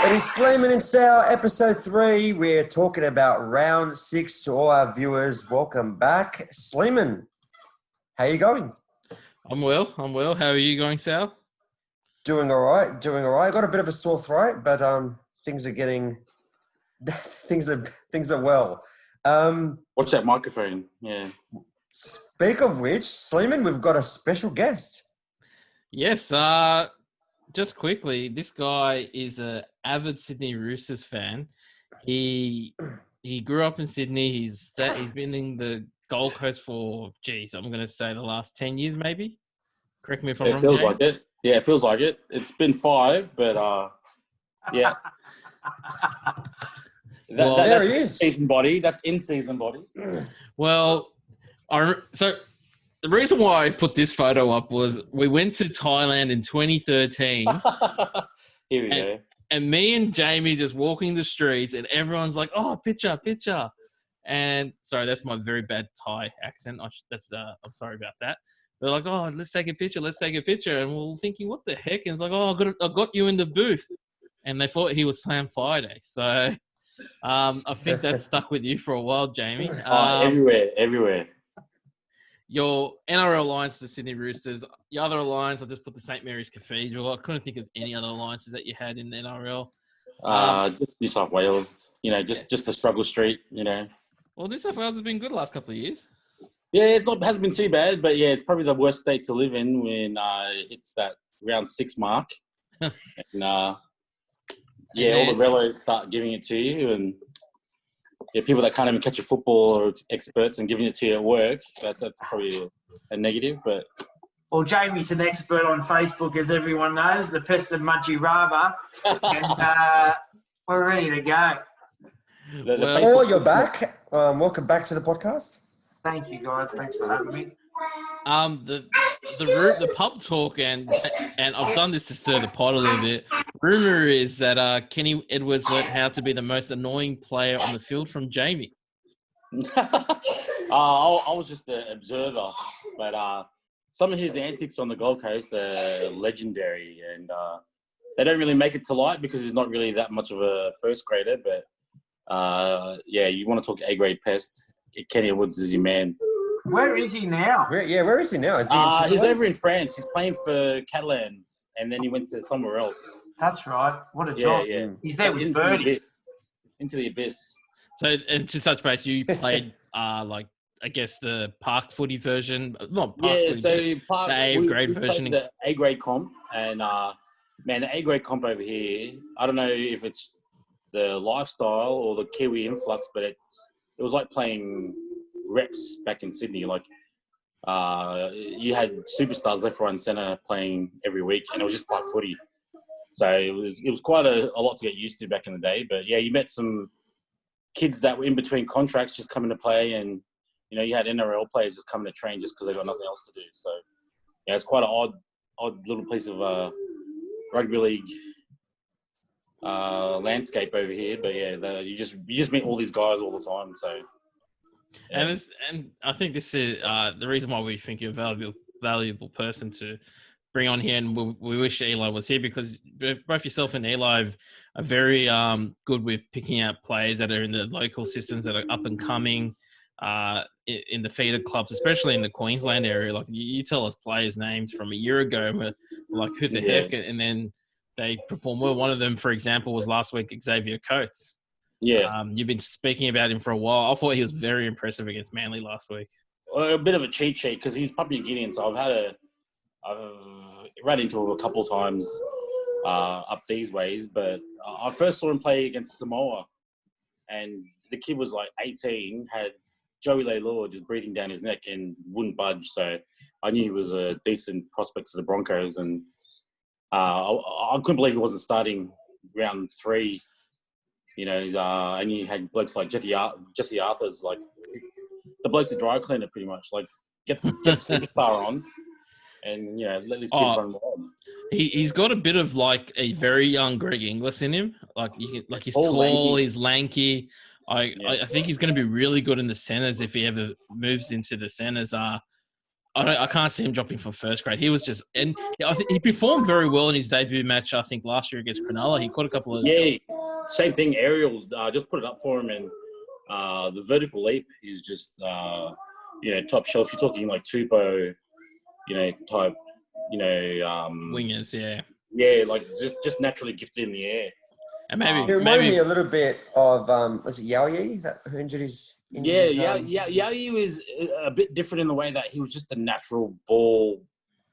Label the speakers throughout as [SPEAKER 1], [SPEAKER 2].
[SPEAKER 1] It is Sleeman and Sour, episode 3. We're talking about round 6 to all our viewers. Welcome back. Sleeman, how you going?
[SPEAKER 2] I'm well. How are you going, Sal?
[SPEAKER 1] Doing all right. Got a bit of a sore throat, but things are getting things are well.
[SPEAKER 3] Watch that microphone. Yeah.
[SPEAKER 1] Speak of which, Sleeman, we've got a special guest.
[SPEAKER 2] Yes. Just quickly, this guy is a avid Sydney Roosters fan. He grew up in Sydney. He's been in the Gold Coast for, I'm going to say the last 10 years, maybe. Correct me if I'm wrong.
[SPEAKER 3] It feels
[SPEAKER 2] James.
[SPEAKER 3] like it. Yeah, it feels like it. It's been 5, but yeah.
[SPEAKER 1] There he is.
[SPEAKER 3] Season body. That's in-season body.
[SPEAKER 2] Well, so the reason why I put this photo up was we went to Thailand in 2013.
[SPEAKER 3] Here we go.
[SPEAKER 2] And me and Jamie just walking the streets, and everyone's like, "Oh, picture." And sorry, that's my very bad Thai accent. I'm sorry about that. They're like, "Oh, let's take a picture." And we're thinking, "What the heck?" And it's like, "Oh, I got you in the booth," and they thought he was Slam Friday. So I think that stuck with you for a while, Jamie.
[SPEAKER 3] Everywhere.
[SPEAKER 2] Your NRL alliance, the Sydney Roosters. Your other alliance, I just put the St. Mary's Cathedral. I couldn't think of any other alliances that you had in the NRL.
[SPEAKER 3] Just New South Wales. Just the struggle street.
[SPEAKER 2] Well, New South Wales has been good the last couple of years.
[SPEAKER 3] Yeah, hasn't been too bad, but yeah, it's probably the worst state to live in when it's that round 6 mark. And all the relos start giving it to you, and people that can't even catch a football are experts and giving it to you at work. That's probably a negative, but.
[SPEAKER 4] Well, Jamie's an expert on Facebook, as everyone knows, the pest of Munchie Raba, and we're ready to go.
[SPEAKER 1] You're back. Welcome back to the podcast.
[SPEAKER 4] Thank you, guys. Thanks for having me.
[SPEAKER 2] The pub talk, and I've done this to stir the pot a little bit. Rumor is that Kenny Edwards learned how to be the most annoying player on the field from Jamie.
[SPEAKER 3] I was just an observer, but some of his antics on the Gold Coast are legendary, and they don't really make it to light because he's not really that much of a first grader. But you want to talk A-grade pest? Kenny Edwards is your man.
[SPEAKER 4] Where is he now?
[SPEAKER 1] Where is he now? Is he
[SPEAKER 3] he's over in France. He's playing for Catalans, and then he went to somewhere else.
[SPEAKER 4] That's right. What a job.
[SPEAKER 3] Yeah.
[SPEAKER 4] He's there with Birdie.
[SPEAKER 3] Into the abyss.
[SPEAKER 2] So, and to touch base, you played, I guess, the parked footy version. Not parked footy, the A-grade version.
[SPEAKER 3] The A-grade comp. And, the A-grade comp over here, I don't know if it's the lifestyle or the Kiwi influx, but it was like playing reps back in Sydney. Like, you had superstars left, right, and centre playing every week, and it was just park footy. So it was quite a lot to get used to back in the day. But yeah, you met some kids that were in between contracts just coming to play, and you had NRL players just coming to train just because they got nothing else to do. So yeah, it's quite an odd little piece of rugby league landscape over here. But yeah, you just meet all these guys all the time. So. Yeah.
[SPEAKER 2] And I think this is the reason why we think you're a valuable person to bring on here, and we wish Eli was here because both yourself and Eli are very good with picking out players that are in the local systems that are up and coming in the feeder clubs, especially in the Queensland area. Like you tell us players' names from a year ago, and we're like, who the heck? And then they perform well. One of them, for example, was last week Xavier Coates.
[SPEAKER 3] Yeah.
[SPEAKER 2] You've been speaking about him for a while. I thought he was very impressive against Manly last week.
[SPEAKER 3] Well, a bit of a cheat sheet because he's Papua New Guinean, so I've run into him a couple of times up these ways. But I first saw him play against Samoa, and the kid was like 18, had Joey Leilua just breathing down his neck and wouldn't budge. So I knew he was a decent prospect for the Broncos, and I couldn't believe he wasn't starting round 3. And you had blokes like Jesse Arthur's, like the bloke's a dry cleaner pretty much. Like get the superstar on, and let these kids run wild.
[SPEAKER 2] He's got a bit of like a very young Greg Inglis in him. Like he's tall, lanky. He's lanky. I think he's going to be really good in the centers if he ever moves into the centers. I can't see him dropping from first grade. He was just, and I think he performed very well in his debut match. I think last year against Cronulla, he caught a couple of.
[SPEAKER 3] Yeah, same thing. Aerials, just put it up for him, and the vertical leap is just top shelf. You're talking like Tupou, type,
[SPEAKER 2] wingers, yeah.
[SPEAKER 3] Yeah, like just naturally gifted in the air.
[SPEAKER 2] And maybe
[SPEAKER 1] He reminded me a little bit of was it Yao Yi that injured his?
[SPEAKER 3] Yao was a bit different in the way that he was just a natural ball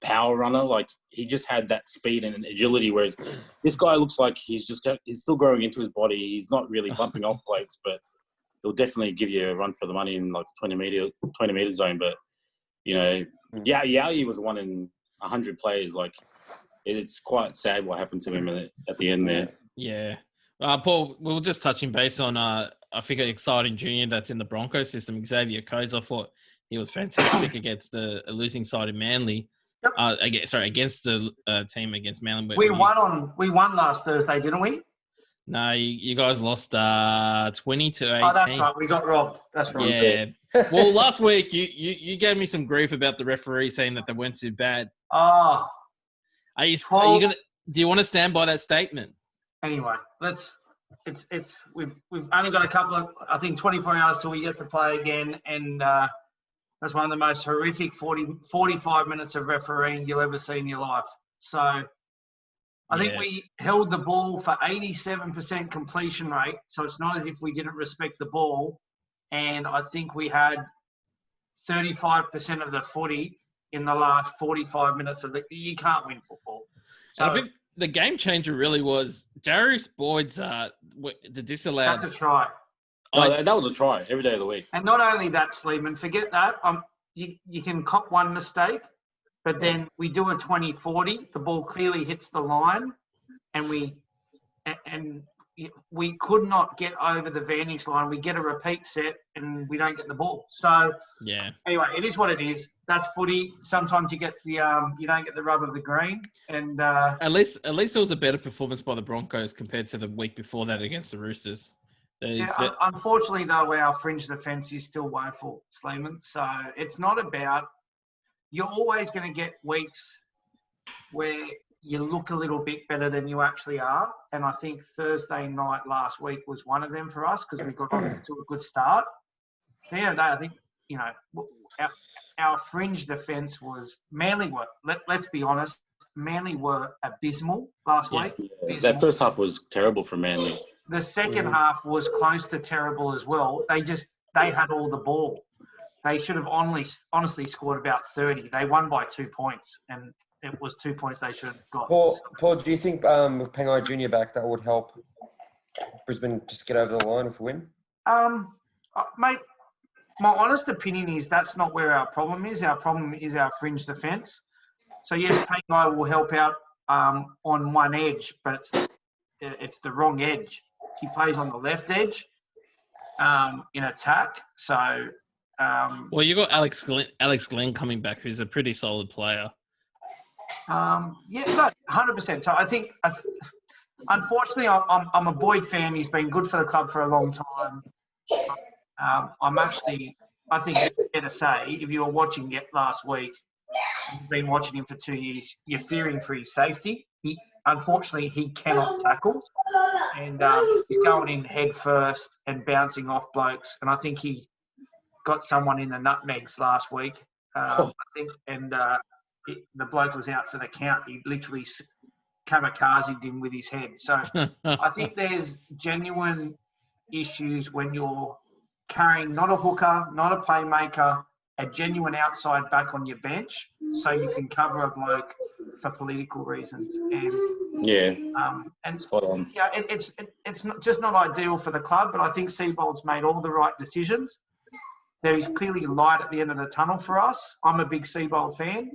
[SPEAKER 3] power runner. Like he just had that speed and agility, whereas this guy looks like he's still growing into his body. He's not really bumping off blokes, but he'll definitely give you a run for the money in like the 20 meter zone. But Yao was the one in 100 players. Like it's quite sad what happened to him at the end there.
[SPEAKER 2] Yeah. Paul, we were just touching base on, I think, an exciting junior that's in the Broncos system, Xavier Coates. I thought he was fantastic against the losing side of Manly.
[SPEAKER 4] Yep.
[SPEAKER 2] Against the team against Manly.
[SPEAKER 4] We won last Thursday, didn't we?
[SPEAKER 2] No, you guys lost 20 to 18.
[SPEAKER 4] Oh, that's right. We got robbed. That's right.
[SPEAKER 2] Yeah. Well, last week you gave me some grief about the referee saying that they weren't too bad.
[SPEAKER 4] Oh.
[SPEAKER 2] Are you gonna? Do you want to stand by that statement?
[SPEAKER 4] Anyway, we've only got a couple of, I think, 24 hours till we get to play again, and that's one of the most horrific 45 minutes of refereeing you'll ever see in your life. So I think we held the ball for 87% completion rate, so it's not as if we didn't respect the ball, and I think we had 35% of the footy in the last 45 minutes of you can't win football. So
[SPEAKER 2] I think the game changer really was Darius Boyd's the disallowed.
[SPEAKER 4] That's a try.
[SPEAKER 3] No, that was a try every day of the week.
[SPEAKER 4] And not only that, Sleeman, forget that. You can cop one mistake, but then we do a 20-40. The ball clearly hits the line, and we could not get over the vantage line. We get a repeat set, and we don't get the ball. So anyway, it is what it is. That's footy. Sometimes you get the you don't get the rub of the green, and
[SPEAKER 2] at least it was a better performance by the Broncos compared to the week before that against the Roosters.
[SPEAKER 4] Unfortunately, though, our fringe defence is still woeful, Sleeman. So it's not about. You're always going to get weeks where you look a little bit better than you actually are, and I think Thursday night last week was one of them for us because we got off to a good start. At the end of the day, I think our fringe defence was Manly. Let's be honest, Manly were abysmal last week. Abysmal.
[SPEAKER 3] That first half was terrible for Manly.
[SPEAKER 4] The second half was close to terrible as well. They had all the ball. They should have honestly scored about 30. They won by 2 points, and it was 2 points they should have got.
[SPEAKER 1] Paul, do you think with Pangai Jr. back that would help Brisbane just get over the line if we win?
[SPEAKER 4] Mate, my honest opinion is that's not where our problem is. Our problem is our fringe defence. So yes, Pangai will help out on one edge, but it's the wrong edge. He plays on the left edge in attack. So.
[SPEAKER 2] Well, you got Alex Glenn coming back, who's a pretty solid player.
[SPEAKER 4] 100%. So I think, unfortunately, I'm a Boyd fan. He's been good for the club for a long time. I think it's fair to say, if you were watching it last week, you've been watching him for 2 years, you're fearing for his safety. Unfortunately, he cannot tackle, and he's going in head first and bouncing off blokes. And I think he got someone in the nutmegs last week, I think, and the bloke was out for the count. He literally kamikazed him with his head. So I think there's genuine issues when you're carrying not a hooker, not a playmaker, a genuine outside back on your bench, so you can cover a bloke for political reasons. And
[SPEAKER 3] spot on.
[SPEAKER 4] Yeah, it's just not ideal for the club, but I think Seibold's made all the right decisions. There is clearly light at the end of the tunnel for us. I'm a big Seibold fan.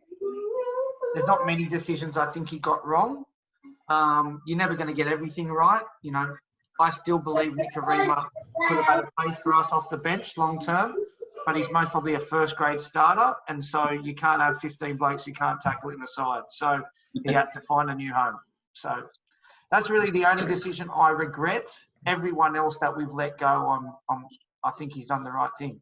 [SPEAKER 4] There's not many decisions I think he got wrong. You're never going to get everything right. I still believe Nicarima could have had a place for us off the bench long term, but he's most probably a first-grade starter, and so you can't have 15 blokes you can't tackle in the side. So he had to find a new home. So that's really the only decision I regret. Everyone else that we've let go on I think he's done the right thing.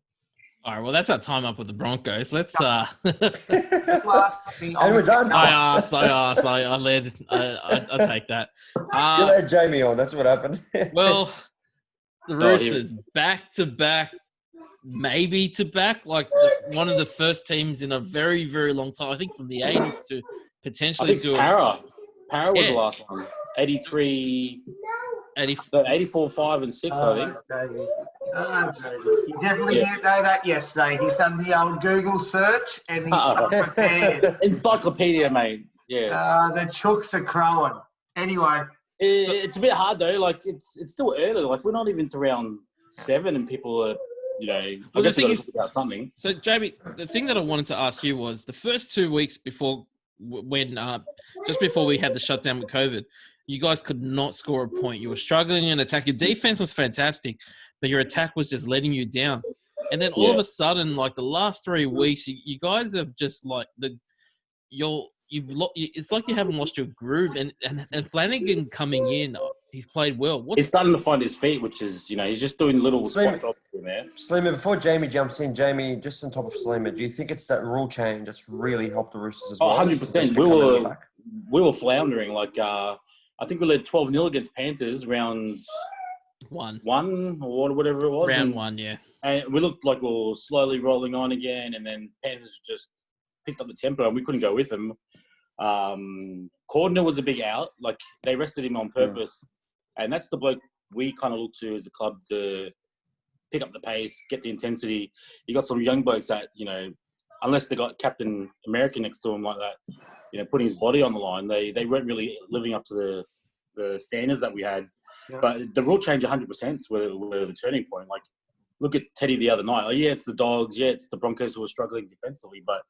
[SPEAKER 2] All right, well, that's our time up with the Broncos. Let's.
[SPEAKER 4] You asked me,
[SPEAKER 1] And we're done.
[SPEAKER 2] I led. I take that.
[SPEAKER 1] You let Jamie on. That's what happened.
[SPEAKER 2] Well, the
[SPEAKER 3] Oh, here-
[SPEAKER 2] Roosters back to back, maybe to back, like one of the first teams in a very, very long time. I think from the 80s to
[SPEAKER 3] I
[SPEAKER 2] potentially
[SPEAKER 3] think
[SPEAKER 2] do
[SPEAKER 3] Para was
[SPEAKER 2] Yeah.
[SPEAKER 3] the last one. 83,
[SPEAKER 2] 80.
[SPEAKER 3] 84, 5 and 6, I think.
[SPEAKER 4] Jamie. He definitely didn't know that yesterday. He's done the old Google search and he's prepared.
[SPEAKER 3] Encyclopedia, mate. Yeah.
[SPEAKER 4] The chooks are crowing. Anyway,
[SPEAKER 3] It's a bit hard though. Like it's still early. Like we're not even to round 7, and people are, I
[SPEAKER 2] Well, the
[SPEAKER 3] guess we
[SPEAKER 2] thing
[SPEAKER 3] got to talk about something.
[SPEAKER 2] So, Jamie, the thing that I wanted to ask you was the first 2 weeks before, just before we had the shutdown with COVID, you guys could not score a point. You were struggling in attack. Your defense was fantastic, but your attack was just letting you down. And then all of a sudden, like the last 3 weeks, you guys have just like it's like you haven't lost your groove. And Flanagan coming in, he's played well.
[SPEAKER 3] He's starting to find his feet, which is, he's just doing little spot drops in there.
[SPEAKER 1] Sleemer, before Jamie jumps in, Jamie, just on top of Sleemer, do you think it's that rule change that's really helped the Roosters as well?
[SPEAKER 3] 100%. We were floundering. Like, I think we led 12-0 against Panthers round one or whatever it was.
[SPEAKER 2] Round 1, yeah.
[SPEAKER 3] And we looked like we were slowly rolling on again, and then Panthers just picked up the tempo, and we couldn't go with them. Cordner was a big out. Like, they rested him on purpose. And that's the bloke we kind of look to as a club to pick up the pace, get the intensity. You got some young blokes that, unless they got Captain America next to him like that, putting his body on the line, they weren't really living up to the standards that we had. Yeah. But the rule change 100% were the turning point. Like, look at Teddy the other night. Oh, yeah, it's the Dogs. Yeah, it's the Broncos who are struggling defensively. But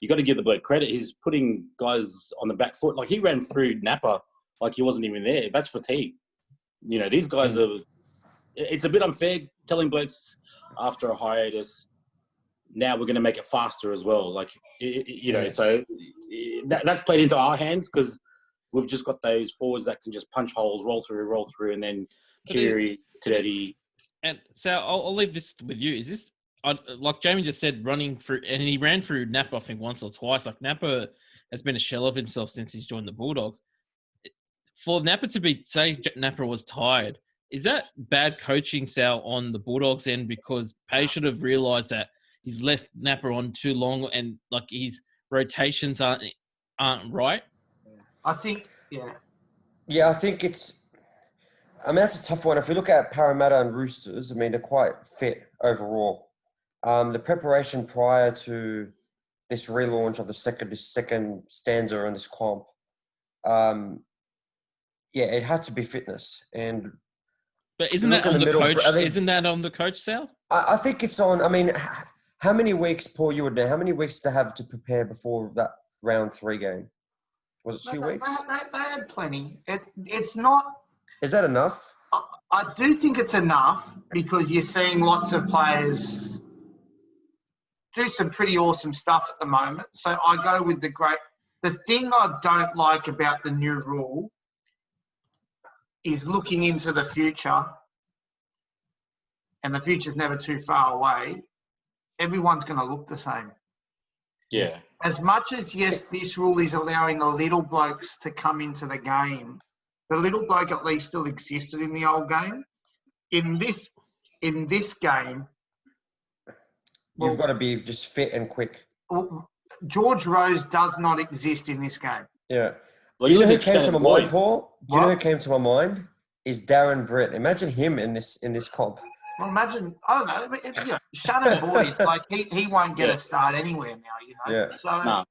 [SPEAKER 3] you got to give the bloke credit. He's putting guys on the back foot. Like, he ran through Napa like he wasn't even there. That's fatigue. These guys are – it's a bit unfair telling blokes after a hiatus, now we're going to make it faster as well. Like, so that's played into our hands because we've just got those forwards that can just punch holes, roll through, and then Kiri, Teddy.
[SPEAKER 2] And so I'll leave this with you. Is this – like Jamie just said, running through – and he ran through Napa, I think, once or twice. Like, Napa has been a shell of himself since he's joined the Bulldogs. For Napa to say Napa was tired, is that bad coaching, Sal, on the Bulldogs end? Because Pay should have realised that he's left Napa on too long and, like, his rotations aren't right?
[SPEAKER 4] I think,
[SPEAKER 1] Yeah, I think that's a tough one. If we look at Parramatta and Roosters, they're quite fit overall. The preparation prior to this relaunch of this second stanza in this comp, it had to be fitness.
[SPEAKER 2] But isn't that on the coach? Isn't that on the coach, Sal?
[SPEAKER 1] I think it's on. How many weeks, Paul, you would know? How many weeks to have to prepare before that round 3 game? Was it 2 weeks?
[SPEAKER 4] They had plenty. It's not.
[SPEAKER 1] Is that enough?
[SPEAKER 4] I do think it's enough because you're seeing lots of players do some pretty awesome stuff at the moment. So I go with the thing I don't like about the new rule is looking into the future, and the future's never too far away. Everyone's going to look the same.
[SPEAKER 3] Yeah.
[SPEAKER 4] As much as, yes, this rule is allowing the little blokes to come into the game, the little bloke at least still existed in the old game. In this game...
[SPEAKER 1] You've got to be just fit and quick.
[SPEAKER 4] George Rose does not exist in this game.
[SPEAKER 1] Yeah. Well, you know who came to my mind, Paul? Do you know who came to my mind? Is Darren Brett. Imagine him in this comp.
[SPEAKER 4] Well, imagine, I don't know, Shannon Boyd, like, he won't get a start anywhere now,
[SPEAKER 1] Yeah.
[SPEAKER 4] So,
[SPEAKER 3] no.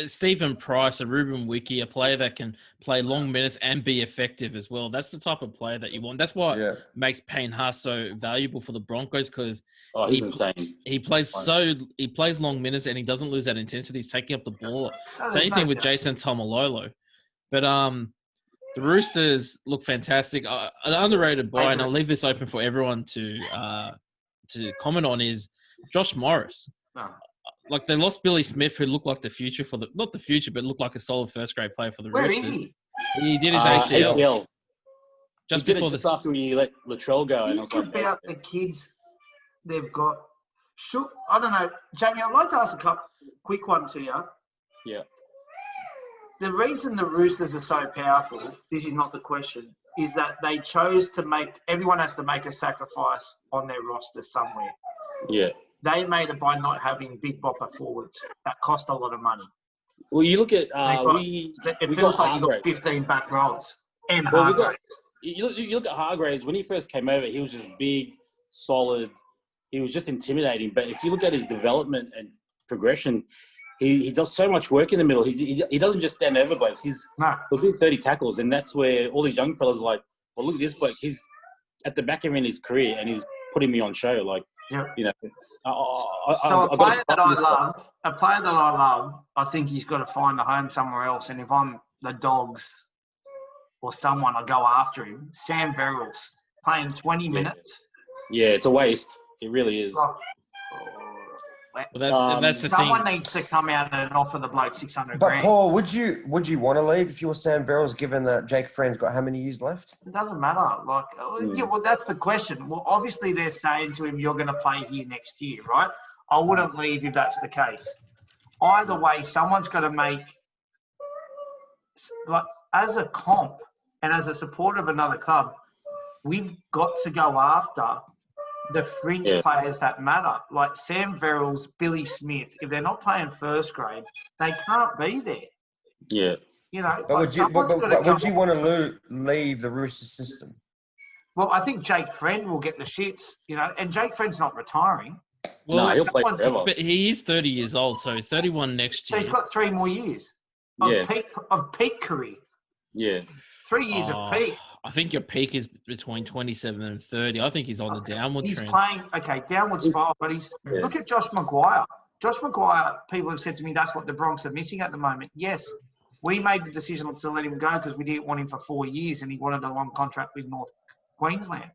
[SPEAKER 2] Stephen Price, a Ruben Wiki, a player that can play long minutes and be effective as well. That's the type of player that you want. That's what makes Payne Haas so valuable for the Broncos because
[SPEAKER 3] he's insane.
[SPEAKER 2] He plays long minutes and he doesn't lose that intensity. He's taking up the ball. Same thing with Jason Tomalolo. But the Roosters look fantastic. An underrated buy, and I'll leave this open for everyone to comment on, is Josh Morris.
[SPEAKER 4] No.
[SPEAKER 2] Like, they lost Billy Smith, who looked like the future not the future, but looked like a solid first-grade player for the Roosters.
[SPEAKER 4] Where is he?
[SPEAKER 2] He did his ACL.
[SPEAKER 3] Just after we let Latrell go. And I was like,
[SPEAKER 4] about the kids they've got. I don't know, Jamie, I'd like to ask a quick one to you.
[SPEAKER 3] Yeah.
[SPEAKER 4] The reason the Roosters are so powerful, this is not the question, is that they chose to everyone has to make a sacrifice on their roster somewhere.
[SPEAKER 3] Yeah.
[SPEAKER 4] They made it by not having big bopper forwards. That cost a lot of money.
[SPEAKER 3] Well, you look at
[SPEAKER 4] it feels like you got 15 back rows and Hargraves.
[SPEAKER 3] You look at Hargraves, when he first came over, he was just big, solid. He was just intimidating. But if you look at his development and progression, he does so much work in the middle. He doesn't just stand over blokes. He'll do 30 tackles, and that's where all these young fellas are like, well, look at this bloke. He's at the back end of his career, and he's putting me on show. Like, you know.
[SPEAKER 4] A player that I love, I think he's got to find a home somewhere else. And if I'm the Dogs or someone, I go after him. Sam Verrills, playing 20 minutes.
[SPEAKER 3] Yeah, it's a waste. It really is.
[SPEAKER 2] Well, that's the
[SPEAKER 4] someone
[SPEAKER 2] thing.
[SPEAKER 4] needs to come out and offer the bloke 600
[SPEAKER 1] But
[SPEAKER 4] grand.
[SPEAKER 1] Paul, would you want to leave if you were Sam Verrills, given that Jake Friend's got how many years left?
[SPEAKER 4] It doesn't matter. Well, that's the question. Well, obviously they're saying to him, you're going to play here next year, right? I wouldn't leave if that's the case. Either way, someone's got to make, like, as a comp and as a supporter of another club, we've got to go after the fringe players that matter, like Sam Verrills, Billy Smith. If they're not playing first grade, they can't be there.
[SPEAKER 3] Yeah.
[SPEAKER 4] You know,
[SPEAKER 1] But would you want to leave the Rooster system?
[SPEAKER 4] Well, I think Jake Friend will get the shits, you know, and Jake Friend's not retiring.
[SPEAKER 2] Well,
[SPEAKER 3] no, he'll play forever.
[SPEAKER 2] But he is 30 years old, so he's 31 next year.
[SPEAKER 4] So he's got 3 more years of peak career.
[SPEAKER 3] Yeah.
[SPEAKER 4] 3 years of peak.
[SPEAKER 2] I think your peak is between 27 and 30. I think he's on the downward trend.
[SPEAKER 4] He's playing, downward spiral, but look at Josh Maguire. Josh Maguire, people have said to me, that's what the Bronx are missing at the moment. Yes, we made the decision to let him go because we didn't want him for 4 years and he wanted a long contract with North Queensland.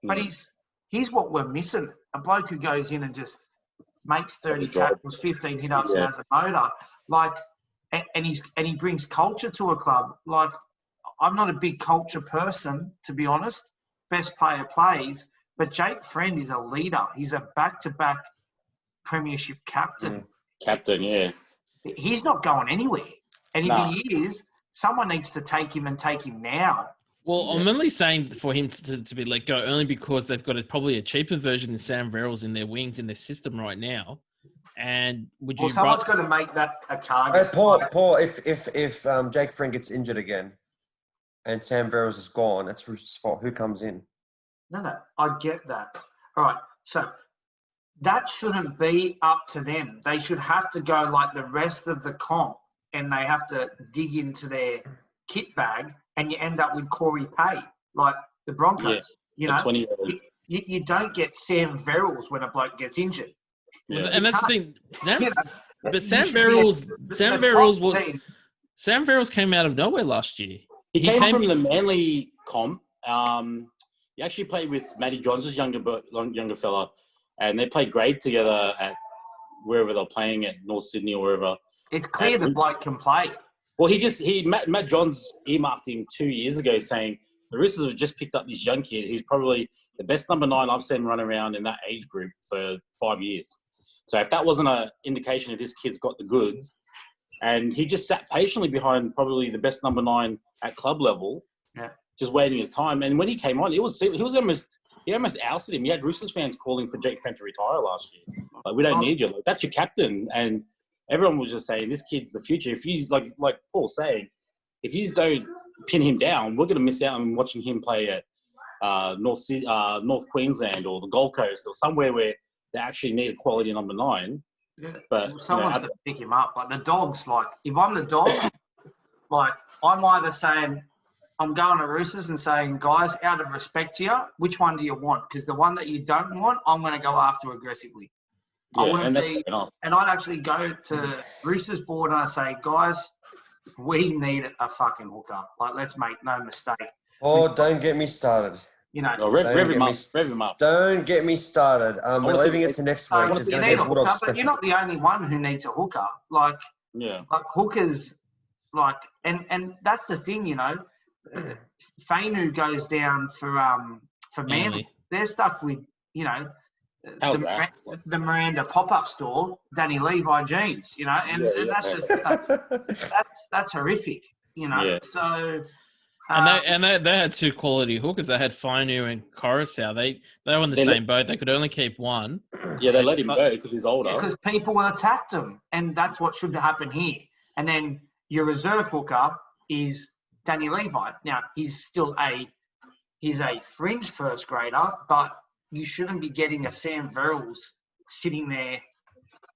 [SPEAKER 4] But he's what we're missing. A bloke who goes in and just makes 30 tackles, 15 hit-ups and has a motor. Like, and he brings culture to a club. Like, I'm not a big culture person, to be honest. Best player plays. But Jake Friend is a leader. He's a back-to-back premiership captain.
[SPEAKER 3] Captain, yeah.
[SPEAKER 4] He's not going anywhere. And if he is, someone needs to take him and take him now.
[SPEAKER 2] Well, I'm only saying for him to be let go only because they've got probably a cheaper version of Sam Verrills in their wings in their system right now. And
[SPEAKER 4] someone's got to make that a target.
[SPEAKER 1] Hey, Paul, if Jake Friend gets injured again and Sam Verrills is gone, that's Roosters' fault. Who comes in?
[SPEAKER 4] No, I get that. All right, so that shouldn't be up to them. They should have to go like the rest of the comp and they have to dig into their kit bag and you end up with Corey Pay, like the Broncos. You know, you don't get Sam Verrills when a bloke gets injured.
[SPEAKER 2] Yeah. And that's the thing. Sam Verrills came out of nowhere last year.
[SPEAKER 3] He came from the Manly comp. He actually played with Matty Johns' younger fella, and they played grade together at wherever they're playing at North Sydney or wherever.
[SPEAKER 4] It's clear the bloke can play.
[SPEAKER 3] Well, Matt Johns earmarked him 2 years ago, saying the Roosters have just picked up this young kid. He's probably the best number 9 I've seen run around in that age group for 5 years. So if that wasn't an indication that this kid's got the goods, and he just sat patiently behind probably the best number 9 at club level, just waiting his time. And when he came on, he almost ousted him. He had Roosters fans calling for Jake Friend to retire last year. Like, we don't need you. Like, that's your captain. And everyone was just saying, this kid's the future. If he's like Paul's saying, if you don't pin him down, we're going to miss out on watching him play at North Queensland or the Gold Coast or somewhere where they actually need a quality number 9.
[SPEAKER 4] Yeah. But someone's to pick him up. Like the Dogs, like if I'm the dog, like I'm either saying I'm going to Roosters and saying, guys, out of respect to you, which one do you want? Because the one that you don't want, I'm going to go after aggressively. And I'd actually go to Roosters board and I say, guys, we need a fucking hooker. Like, let's make no mistake.
[SPEAKER 1] Oh, don't get me started.
[SPEAKER 4] You know,
[SPEAKER 3] rev him up.
[SPEAKER 1] Don't get me started. We're leaving it to next week.
[SPEAKER 4] There's going to be a hooker, but you're not the only one who needs a hooker. Like hookers, like, and that's the thing, you know. Fainu goes down for Manly. They're stuck with, you know,
[SPEAKER 3] How's that?
[SPEAKER 4] the Miranda pop-up store, Danny Levi jeans, you know, and that's just that's horrific, you know.
[SPEAKER 3] Yeah.
[SPEAKER 4] So
[SPEAKER 2] And they had two quality hookers. They had Fainu and Coruscant. They were on the same boat. They could only keep one.
[SPEAKER 3] Yeah, they let him go because he's older.
[SPEAKER 4] Because people attacked him, and that's what should happen here. And then your reserve hooker is Danny Levi. Now he's a fringe first grader, but you shouldn't be getting a Sam Verrills sitting there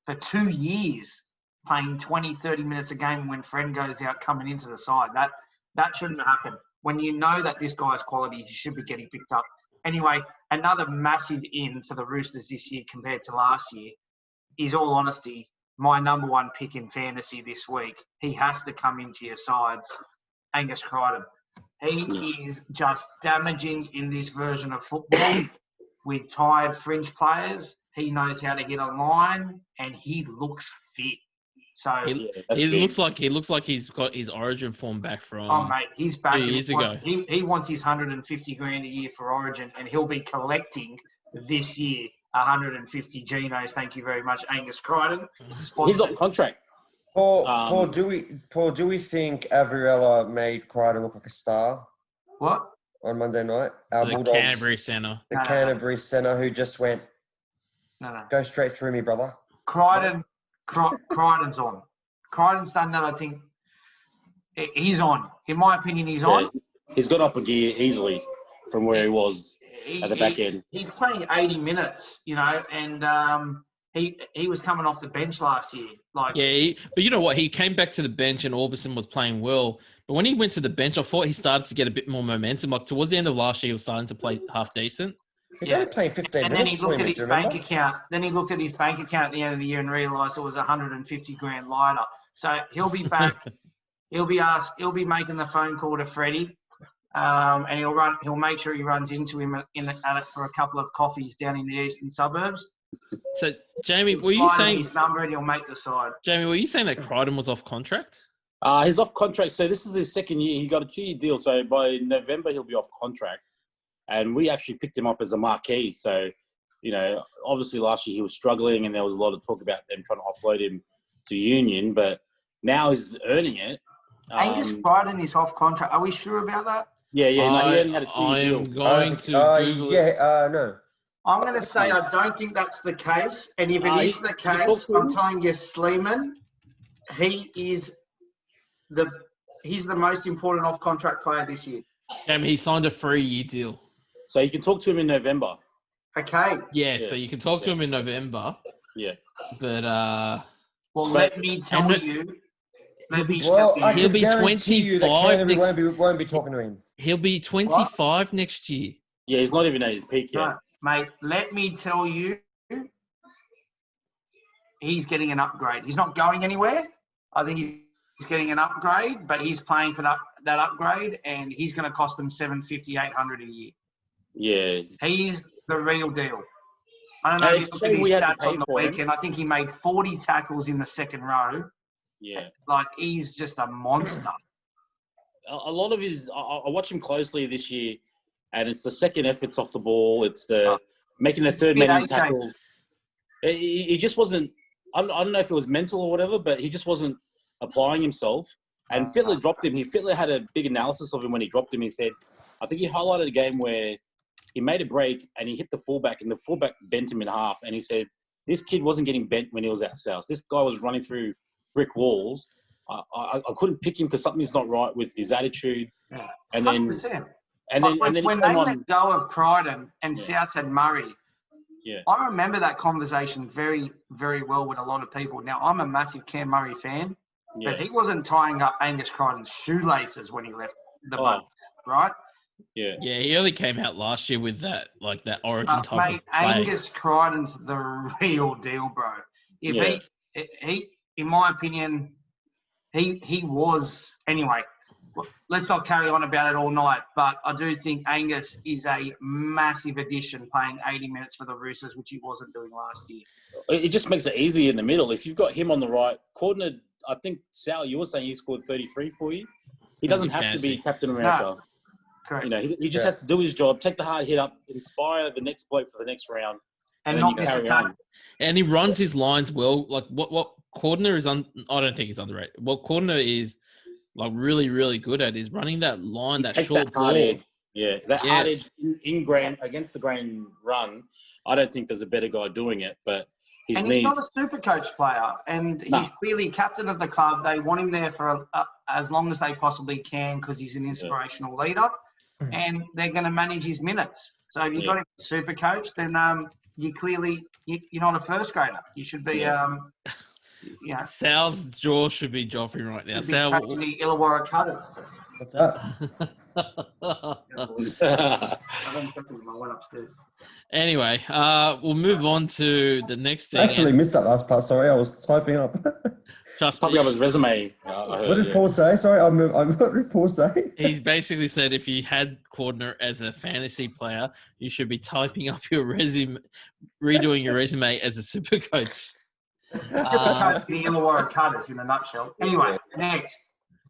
[SPEAKER 4] for 2 years playing 20, 30 minutes a game when Friend goes out coming into the side. That shouldn't happen. When you know that this guy's quality, he should be getting picked up. Anyway, another massive in for the Roosters this year compared to last year is, all honesty, my number one pick in fantasy this week. He has to come into your sides, Angus Crichton. He is just damaging in this version of football with tired fringe players. He knows how to hit a line, and he looks fit. So
[SPEAKER 2] he looks like he's got his Origin form back from.
[SPEAKER 4] Oh mate, he's back
[SPEAKER 2] 2 years ago.
[SPEAKER 4] He wants his 150 grand a year for Origin, and he'll be collecting this year 150 Genos. Thank you very much, Angus Crichton.
[SPEAKER 3] He's off contract.
[SPEAKER 1] Paul, do we think Avriella made Crichton look like a star?
[SPEAKER 4] What?
[SPEAKER 1] On Monday night? Our
[SPEAKER 2] The
[SPEAKER 1] Bulldogs,
[SPEAKER 2] Canterbury centre.
[SPEAKER 1] The Canterbury centre who just went, go straight through me, brother.
[SPEAKER 4] Crichton's on. Crichton's done that, I think. He's on. In my opinion, he's on.
[SPEAKER 3] He's got up a gear easily from where he was at the back end.
[SPEAKER 4] He's playing 80 minutes, you know, and he was coming off the bench last year. But
[SPEAKER 2] you know what? He came back to the bench and Orbison was playing well. But when he went to the bench, I thought he started to get a bit more momentum. Like towards the end of last year, he was starting to play half decent.
[SPEAKER 1] He's only playing 15
[SPEAKER 4] and
[SPEAKER 1] minutes.
[SPEAKER 4] And then he looked at his bank account. Then he looked at his bank account at the end of the year and realised it was 150 grand lighter. So he'll be back. He'll be making the phone call to Freddie, and he'll make sure he runs into him at it for a couple of coffees down in the eastern suburbs.
[SPEAKER 2] So Jamie, were you saying
[SPEAKER 4] his number and he'll make the side?
[SPEAKER 2] Jamie, were you saying that Crichton was off contract?
[SPEAKER 3] He's off contract. So this is his second year. He got a 2-year deal. So by November he'll be off contract. And we actually picked him up as a marquee. So, you know, obviously last year he was struggling and there was a lot of talk about them trying to offload him to Union. But now he's earning it.
[SPEAKER 4] Angus Crichton is off contract. Are we sure about that?
[SPEAKER 3] Yeah. No, he only had a 2-year deal.
[SPEAKER 2] I'm going to Google it.
[SPEAKER 1] No.
[SPEAKER 4] I'm going to say I don't think that's the case. And if it is the case, I'm telling you, Sleeman, he's the most important off-contract player this year.
[SPEAKER 2] Jamie, he signed a 3-year deal.
[SPEAKER 3] So you can talk to him in November.
[SPEAKER 4] Okay.
[SPEAKER 2] Yeah, so you can talk to him in November.
[SPEAKER 3] Yeah.
[SPEAKER 2] But
[SPEAKER 4] let me tell you.
[SPEAKER 1] I can guarantee you that Canterbury won't be talking to him.
[SPEAKER 2] He'll be 25 next year.
[SPEAKER 3] Yeah, he's not even at his peak yet.
[SPEAKER 4] No, mate, let me tell you, he's getting an upgrade. He's not going anywhere. I think he's getting an upgrade, but he's playing for that upgrade, and he's going to cost them $750, $800 a year.
[SPEAKER 3] Yeah.
[SPEAKER 4] He's the real deal. I don't know if you look at his stats on the weekend. I think he made 40 tackles in the second row.
[SPEAKER 3] Yeah.
[SPEAKER 4] Like, he's just a monster.
[SPEAKER 3] A lot of his – I watch him closely this year, and it's the second efforts off the ball. It's the making the third man in tackles. He just wasn't – I don't know if it was mental or whatever, but he just wasn't applying himself. And Fittler dropped him. Fittler had a big analysis of him when he dropped him. He said – I think he highlighted a game where he made a break and he hit the fullback, and the fullback bent him in half. And he said, this kid wasn't getting bent when he was at South. This guy was running through brick walls. I couldn't pick him because something's not right with his attitude.
[SPEAKER 4] Yeah.
[SPEAKER 3] And then
[SPEAKER 4] 100%.
[SPEAKER 3] when
[SPEAKER 4] they let go of Crichton and South had Murray, I remember that conversation very, very well with a lot of people. Now, I'm a massive Cam Murray fan, but he wasn't tying up Angus Crichton's shoelaces when he left the Bucks, right?
[SPEAKER 2] Yeah, he only came out last year with that Origin type
[SPEAKER 4] mate,
[SPEAKER 2] of play.
[SPEAKER 4] Angus Crichton's the real deal, bro. If he, in my opinion, he was anyway. Let's not carry on about it all night, but I do think Angus is a massive addition, playing 80 minutes for the Roosters, which he wasn't doing last year.
[SPEAKER 3] It just makes it easy in the middle. If you've got him on the right, Cordner, I think, Sal, you were saying he scored 33 for you. He doesn't have to be Captain America.
[SPEAKER 4] No. Correct.
[SPEAKER 3] You know, he just has to do his job, take the hard hit up, inspire the next bloke for the next round.
[SPEAKER 4] and
[SPEAKER 3] then
[SPEAKER 4] not
[SPEAKER 3] you
[SPEAKER 4] miss a
[SPEAKER 3] carry
[SPEAKER 4] tackle.
[SPEAKER 3] on.
[SPEAKER 2] And he runs his lines well. Like what Cordner is I don't think he's underrated. What Cordner is like really, really good at is running that line,
[SPEAKER 3] He
[SPEAKER 2] that
[SPEAKER 3] takes
[SPEAKER 2] short
[SPEAKER 3] that hard
[SPEAKER 2] ball.
[SPEAKER 3] edge. Yeah, that
[SPEAKER 2] Yeah.
[SPEAKER 3] hard edge in grain against the grain run. I don't think there's a better guy doing it, but his
[SPEAKER 4] And
[SPEAKER 3] knees.
[SPEAKER 4] he's not a super coach player, and
[SPEAKER 3] No.
[SPEAKER 4] he's clearly captain of the club. They want him there for as long as they possibly can because he's an inspirational leader, and they're going to manage his minutes. So if you've got a super coach, then you're not a first grader. You should be,
[SPEAKER 2] Sal's jaw should be dropping right now.
[SPEAKER 4] you'd be
[SPEAKER 2] Sal,
[SPEAKER 4] coaching the Illawarra Cutters.
[SPEAKER 1] What's that?
[SPEAKER 4] I went upstairs.
[SPEAKER 2] anyway, we'll move on to the next thing.
[SPEAKER 1] I actually missed that last part. Sorry, I was typing up.
[SPEAKER 2] Trust
[SPEAKER 3] Probably
[SPEAKER 2] me,
[SPEAKER 3] up his resume. I heard,
[SPEAKER 1] What did Paul say? Sorry, what did Paul say?
[SPEAKER 2] he's basically said if you had Cordner as a fantasy player, you should be typing up your resume, redoing your resume as a super coach.
[SPEAKER 4] Super coach the Illawarra Cutters in a nutshell. Anyway, next.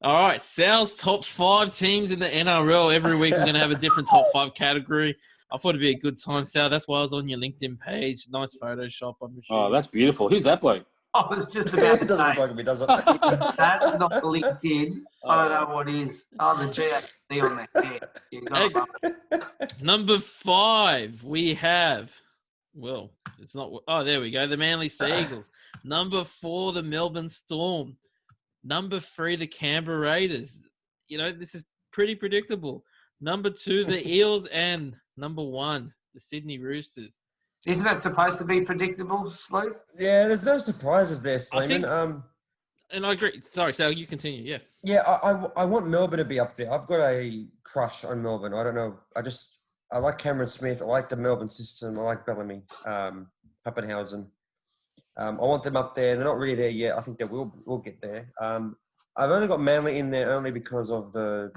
[SPEAKER 2] All right, Sal's top 5 teams in the NRL. Every week we're going to have a different top 5 category. I thought it'd be a good time, Sal. That's why I was on your LinkedIn page. Nice Photoshop, I'm sure.
[SPEAKER 3] Oh, that's beautiful. Who's that bloke?
[SPEAKER 4] I was just about
[SPEAKER 1] It
[SPEAKER 4] to
[SPEAKER 1] doesn't look
[SPEAKER 4] say,
[SPEAKER 1] like me, does it?
[SPEAKER 4] that's not LinkedIn. I don't know what is. Oh, the GHD on the head. You got it.
[SPEAKER 2] Number 5, we have, well, it's not, oh, there we go, the Manly Sea Eagles. Number 4, the Melbourne Storm. Number 3, the Canberra Raiders. You know, this is pretty predictable. Number 2, the Eels. And number 1, the Sydney Roosters.
[SPEAKER 4] Isn't it supposed to be predictable, Sleuth?
[SPEAKER 1] Yeah, there's no surprises there,
[SPEAKER 2] I think-
[SPEAKER 1] Sleeman.
[SPEAKER 2] And I agree. Sorry, Sal, you continue. Yeah.
[SPEAKER 1] Yeah, I want Melbourne to be up there. I've got a crush on Melbourne. I don't know. I like Cameron Smith. I like the Melbourne system. I like Bellamy, Pappenhausen. I want them up there. They're not really there yet. I think they will get there. I've only got Manly in there only because of the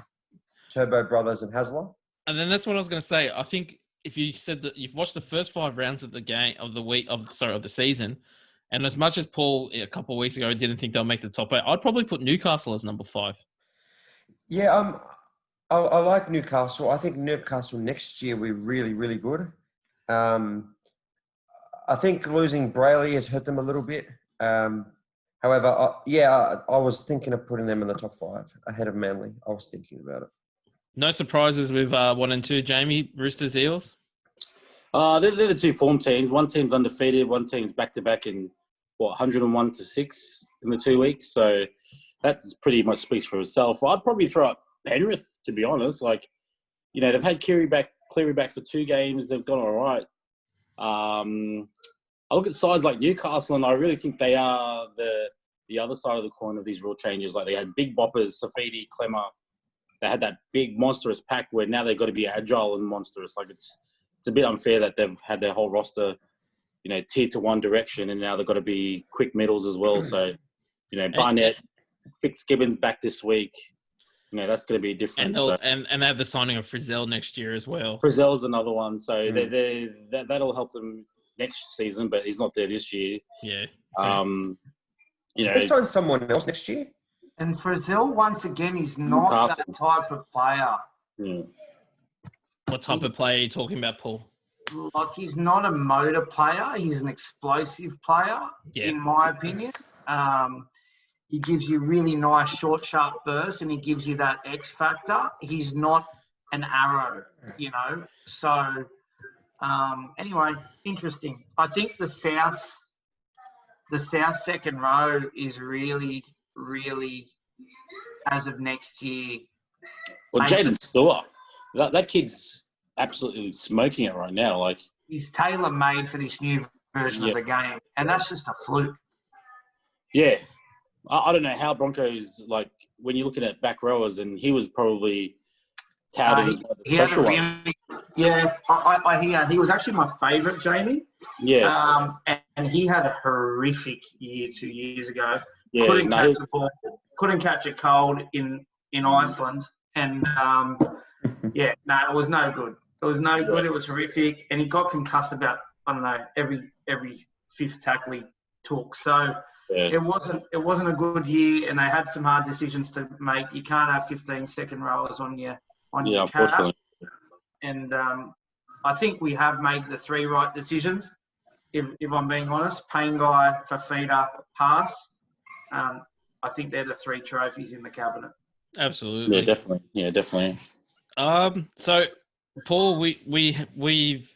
[SPEAKER 1] Turbo Brothers and Hasler.
[SPEAKER 2] And then that's what I was going to say. I think if you said that you've watched the first 5 rounds of the game of the season, and as much as Paul a couple of weeks ago didn't think they'll make the top 8, I'd probably put Newcastle as number 5.
[SPEAKER 1] Yeah, I like Newcastle. I think Newcastle next year will be really, really good. I think losing Brayley has hurt them a little bit. However, I was thinking of putting them in the top 5 ahead of Manly. I was thinking about it.
[SPEAKER 2] No surprises with 1 and 2, Jamie, Roosters, Eels?
[SPEAKER 3] They're the 2 form teams. One team's undefeated. One team's back-to-back in, 101-6 in the 2 weeks. So that's pretty much speaks for itself. I'd probably throw up Penrith, to be honest. Like, they've had Cleary back for 2 games. They've gone all right. I look at sides like Newcastle, and I really think they are the other side of the coin of these rule changes. Like, they had big boppers, Safidi, Clemmer. They had that big monstrous pack where now they've got to be agile and monstrous. Like, it's a bit unfair that they've had their whole roster, tiered to one direction, and now they've got to be quick middles as well. So, Barnett, Fitzgibbons back this week. That's going to be different.
[SPEAKER 2] And they have the signing of Frizzell next year as well.
[SPEAKER 3] Frizzell's another one. So that'll help them next season, but he's not there this year.
[SPEAKER 2] Yeah.
[SPEAKER 1] They sign someone else next year.
[SPEAKER 4] And Frizzell, once again, is not that type of player.
[SPEAKER 3] Yeah.
[SPEAKER 2] What type of player are you talking about, Paul?
[SPEAKER 4] Like, he's not a motor player. He's an explosive player, in my opinion. He gives you really nice, short, sharp bursts, and he gives you that X factor. He's not an arrow, So, anyway, interesting. I think the South second row is really, really, as of next year.
[SPEAKER 3] Well, Jaden Stewart, that kid's absolutely smoking it right now. Like,
[SPEAKER 4] he's tailor-made for this new version of the game, and that's just a fluke.
[SPEAKER 3] Yeah. I don't know how Broncos, like, when you're looking at back rowers, and he was probably touted as one of the special ones.
[SPEAKER 4] Yeah, I hear. He was actually my favourite, Jamie.
[SPEAKER 3] Yeah.
[SPEAKER 4] And he had a horrific year 2 years ago.
[SPEAKER 3] Yeah,
[SPEAKER 4] Couldn't catch a ball. Couldn't catch a cold in Iceland. And, it was no good. It was no good. It was horrific. And he got concussed about, I don't know, every fifth tackle he took. So it wasn't a good year, and they had some hard decisions to make. You can't have 15 second rowers on your
[SPEAKER 3] unfortunately.
[SPEAKER 4] And I think we have made the 3 right decisions. if I'm being honest. Pangai, Fafita, Haas. I think they're the 3 trophies in the cabinet.
[SPEAKER 2] Absolutely.
[SPEAKER 3] Yeah, definitely.
[SPEAKER 2] So Paul, we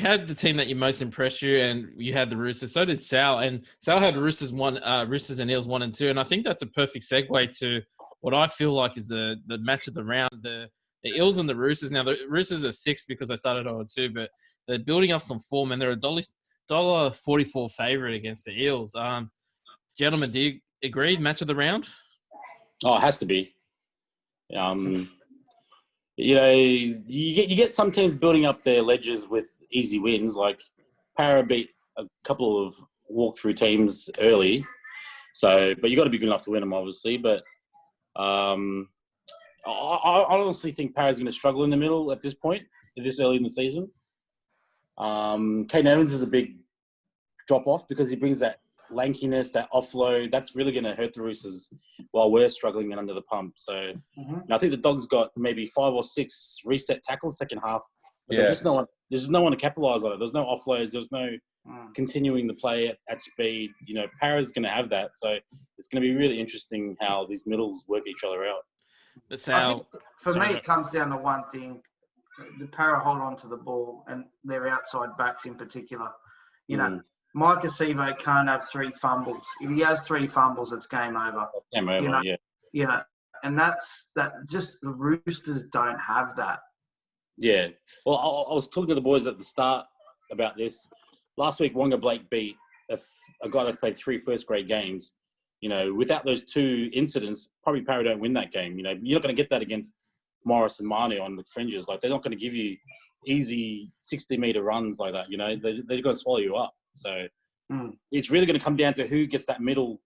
[SPEAKER 2] had the team that you most impressed you, and you had the Roosters. So did Sal, and Sal had Roosters and Eels 1 and 2, and I think that's a perfect segue to what I feel like is the match of the round. The Eels and the Roosters. Now the Roosters are 6 because they started 0-2, but they're building up some form, and they're a $1.44 favorite against the Eels. Gentlemen, do you agree? Match of the round?
[SPEAKER 3] Oh, it has to be. You get some teams building up their ledgers with easy wins. Like Para beat a couple of walkthrough teams early, but you got to be good enough to win them, obviously. But I honestly think Para's going to struggle in the middle at this point, this early in the season. Kane Evans is a big drop off because he brings that lankiness, that offload. That's really going to hurt the Roosters while we're struggling and under the pump. So and I think the Dogs got maybe 5 or 6 reset tackles second half. But there's just no one to capitalise on it. There's no offloads. There's no continuing the play at speed. Para's going to have that. So it's going to be really interesting how these middles work each other out.
[SPEAKER 2] But Sal,
[SPEAKER 4] for me, it comes down to one thing. The Para hold on to the ball and their outside backs in particular. Mike Acevo can't have 3 fumbles. If he has 3 fumbles, it's game over.
[SPEAKER 3] Game over, yeah.
[SPEAKER 4] And that's that. Just the Roosters don't have that.
[SPEAKER 3] Yeah. Well, I was talking to the boys at the start about this. Last week, Wonga Blake beat a guy that's played 3 first-grade games. Without those 2 incidents, probably Para don't win that game. You're not going to get that against Morris and Marnie on the fringes. Like, they're not going to give you easy 60-metre runs like that. They're going to swallow you up. So it's really going to come down to who gets that middle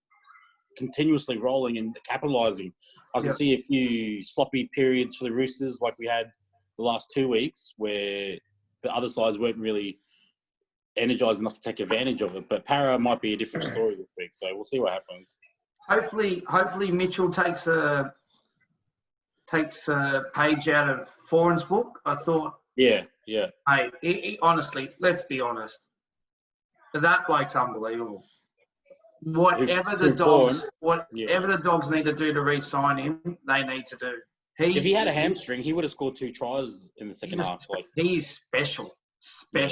[SPEAKER 3] continuously rolling and capitalising. I can see a few sloppy periods for the Roosters like we had the last 2 weeks where the other sides weren't really energised enough to take advantage of it. But Para might be a different story this week, so we'll see what happens.
[SPEAKER 4] Hopefully Mitchell takes a page out of Foran's book. I thought. Yeah. Hey, honestly, let's be honest. That bloke's unbelievable. Whatever the Dogs need to do to re-sign him, they need to do.
[SPEAKER 3] If he had a hamstring, he would have scored 2 tries in the second half.
[SPEAKER 4] He's special. Yeah.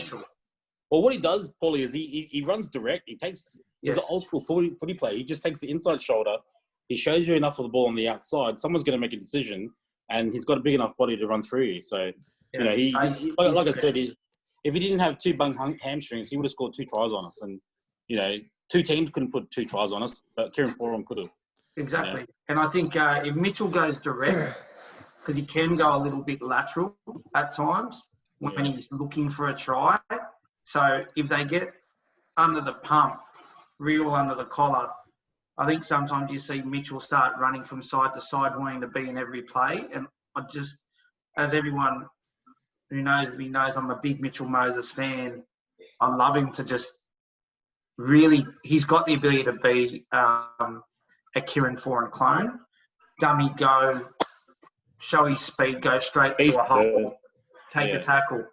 [SPEAKER 3] Well, what he does, Paulie, is he runs direct. He's an old school footy player. He just takes the inside shoulder. He shows you enough of the ball on the outside. Someone's going to make a decision, and he's got a big enough body to run through you. So, like I said, if he didn't have 2 bung hamstrings, he would have scored 2 tries on us. And, 2 teams couldn't put 2 tries on us, but Kieran Foran could have.
[SPEAKER 4] Exactly. And I think if Mitchell goes direct, because he can go a little bit lateral at times when he's looking for a try. So if they get under the pump, real under the collar, I think sometimes you see Mitchell start running from side to side, wanting to be in every play. And I just, as everyone who knows me knows, I'm a big Mitchell Moses fan. I love him to just really, he's got the ability to be a Kieran Foran clone. Dummy go, show his speed, go straight to a hole, take a tackle.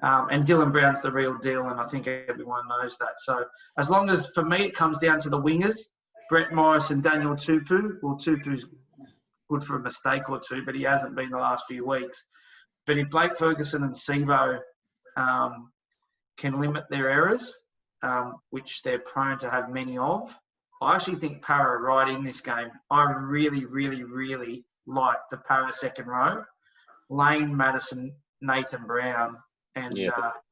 [SPEAKER 4] And Dylan Brown's the real deal, and I think everyone knows that. So as long as, for me, it comes down to the wingers, Brett Morris and Daniel Tupu. Well, Tupu's good for a mistake or 2, but he hasn't been the last few weeks. But if Blake Ferguson and Sevo can limit their errors, which they're prone to have many of, I actually think Para are right in this game. I really, really, really like the Para second row. Lane, Madison, Nathan Brown, and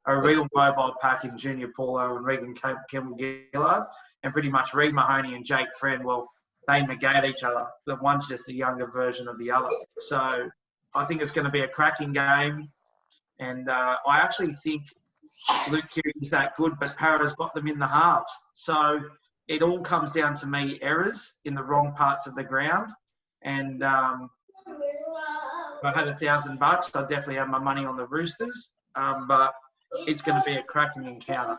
[SPEAKER 4] a real mobile pack in Junior Paulo and Regan Campbell-Gillard, and pretty much Reid Mahoney and Jake Friend. Well, they negate each other. The one's just a younger version of the other. So I think it's going to be a cracking game. And I actually think Luke Keary's that good, but Para's got them in the halves. So it all comes down to me, errors in the wrong parts of the ground. And if I had $1,000, I'd definitely have my money on the Roosters. But it's going to be a cracking encounter.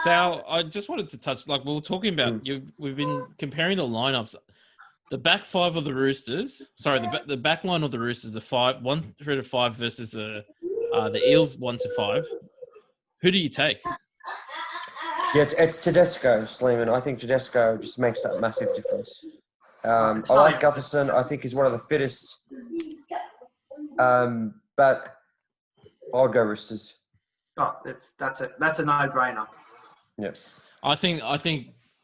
[SPEAKER 2] Sal, I just wanted to touch, like we were talking about, we've been comparing the lineups. The back 5 of the Roosters, the back line of the Roosters, the 1 through to 5 versus the Eels 1 to 5. Who do you take?
[SPEAKER 1] Yeah, it's Tedesco, Sleeman. I think Tedesco just makes that massive difference. I
[SPEAKER 4] It's
[SPEAKER 1] like
[SPEAKER 4] not-
[SPEAKER 1] Gutherson. I think he's one of the fittest. But I would go Roosters.
[SPEAKER 4] Oh, that's a no-brainer.
[SPEAKER 1] Yeah.
[SPEAKER 2] I think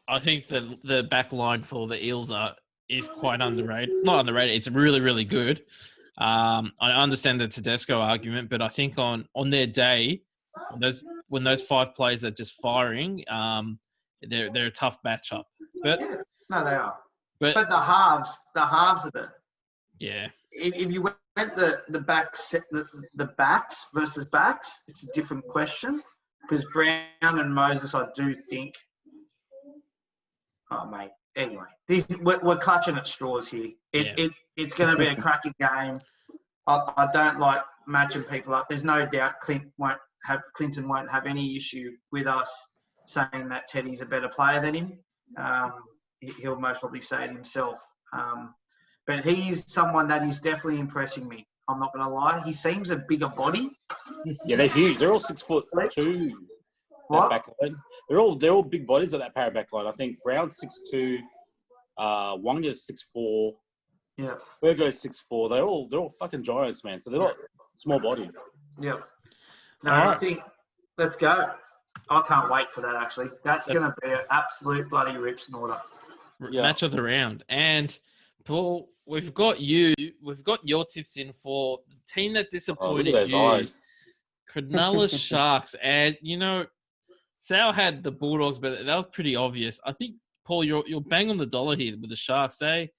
[SPEAKER 2] the back line for the Eels is quite underrated. Not underrated. It's really, really good. I understand the Tedesco argument, but I think on their day, when those 5 players are just firing, they're a tough matchup. But
[SPEAKER 4] Yeah, no, they are.
[SPEAKER 2] but
[SPEAKER 4] But the halves are
[SPEAKER 2] yeah,
[SPEAKER 4] if you went the backs versus backs, it's a different question because Brown and Moses, I do think. Oh mate, anyway, we're clutching at straws here. It's going to be a cracking game. I don't like matching people up. There's no doubt Clinton won't have any issue with us saying that Teddy's a better player than him. He'll most probably say it himself. But he's someone that is definitely impressing me. I'm not going to lie. He seems a bigger body.
[SPEAKER 3] Yeah, they're huge. They're all 6'2".
[SPEAKER 4] What?
[SPEAKER 3] Back line. They're all big bodies at that power back line. I think Brown's 6'2", Wanga's 6'4",
[SPEAKER 4] Yeah.
[SPEAKER 3] Virgo's 6'4". They're all fucking giants, man. So they're not small bodies.
[SPEAKER 4] Yeah. No,
[SPEAKER 2] All right.
[SPEAKER 4] I think let's go. I can't wait for that. Actually, that's going to be an absolute bloody rip snorter.
[SPEAKER 3] Yeah.
[SPEAKER 2] match of the round. And Paul, we've got your tips in for the team that
[SPEAKER 3] Oh, look
[SPEAKER 2] disappointed
[SPEAKER 3] at those
[SPEAKER 2] you,
[SPEAKER 3] eyes.
[SPEAKER 2] Cronulla Sharks. And Sal had the Bulldogs, but that was pretty obvious. I think Paul, you're bang on the dollar here with the Sharks. They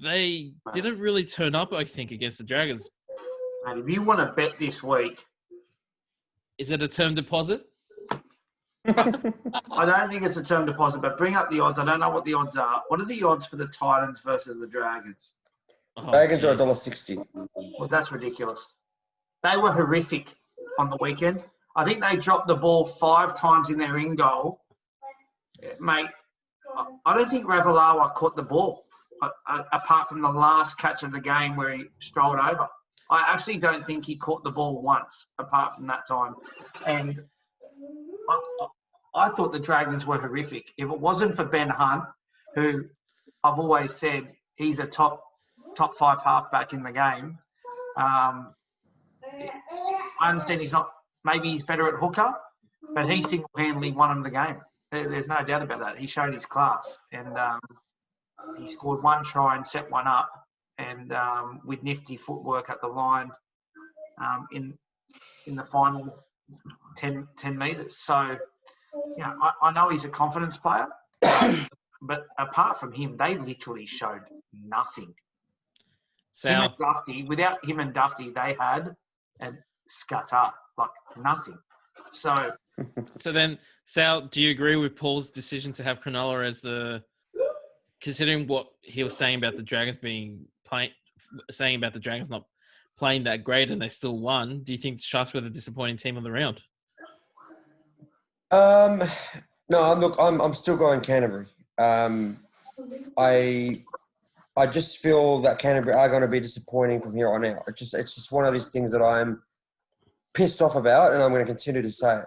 [SPEAKER 2] didn't really turn up, I think, against the Dragons.
[SPEAKER 4] And if you want to bet this week,
[SPEAKER 2] Is it a term deposit?
[SPEAKER 4] I don't think it's a term deposit, but bring up the odds. I don't know what the odds are. What are the odds for the Titans versus the Dragons?
[SPEAKER 2] Oh,
[SPEAKER 1] Dragons are
[SPEAKER 2] geez.
[SPEAKER 1] $1.60.
[SPEAKER 4] Well, that's ridiculous. They were horrific on the weekend. I think they dropped the ball 5 times in their in goal. Mate, I don't think Ravalawa caught the ball, apart from the last catch of the game where he strolled over. I actually don't think he caught the ball once, apart from that time. And I thought the Dragons were horrific. If it wasn't for Ben Hunt, who I've always said he's a top 5 halfback in the game, I understand maybe he's better at hooker, but he single-handedly won him the game. There's no doubt about that. He showed his class, and he scored 1 try and set 1 up, and with nifty footwork at the line in the final 10 metres. So, I know he's a confidence player, but apart from him, they literally showed nothing. Him and Dufty, without him and Dufty, they had a scutter, like nothing. So
[SPEAKER 2] then, Sal, do you agree with Paul's decision to have Cronulla as considering what he was saying about the Dragons not playing that great and they still won? Do you think the Sharks were the disappointing team of the round?
[SPEAKER 1] No, I'm still going Canterbury. I just feel that Canterbury are going to be disappointing from here on out. It's just one of these things that I'm pissed off about, and I'm going to continue to say it.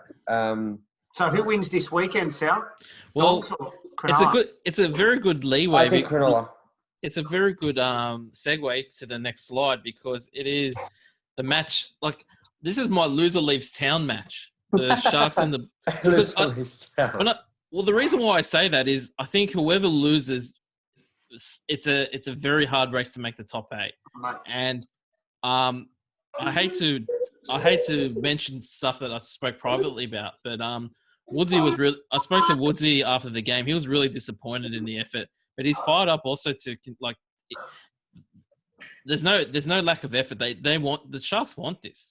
[SPEAKER 4] So who wins this weekend, Sal?
[SPEAKER 2] Well,
[SPEAKER 4] Dogs or Cronulla?
[SPEAKER 2] it's a very good leeway.
[SPEAKER 1] I think Cronulla.
[SPEAKER 2] It's a very good segue to the next slide because it is the match. Like, this is my loser leaves town match. The Sharks and the
[SPEAKER 1] Loser leaves town.
[SPEAKER 2] Well, the reason why I say that is I think whoever loses, it's a very hard race to make the top 8. And I hate to mention stuff that I spoke privately about, but Woodsy was really. I spoke to Woodsy after the game. He was really disappointed in the effort, but he's fired up also to like. There's no lack of effort. They want the Sharks want this.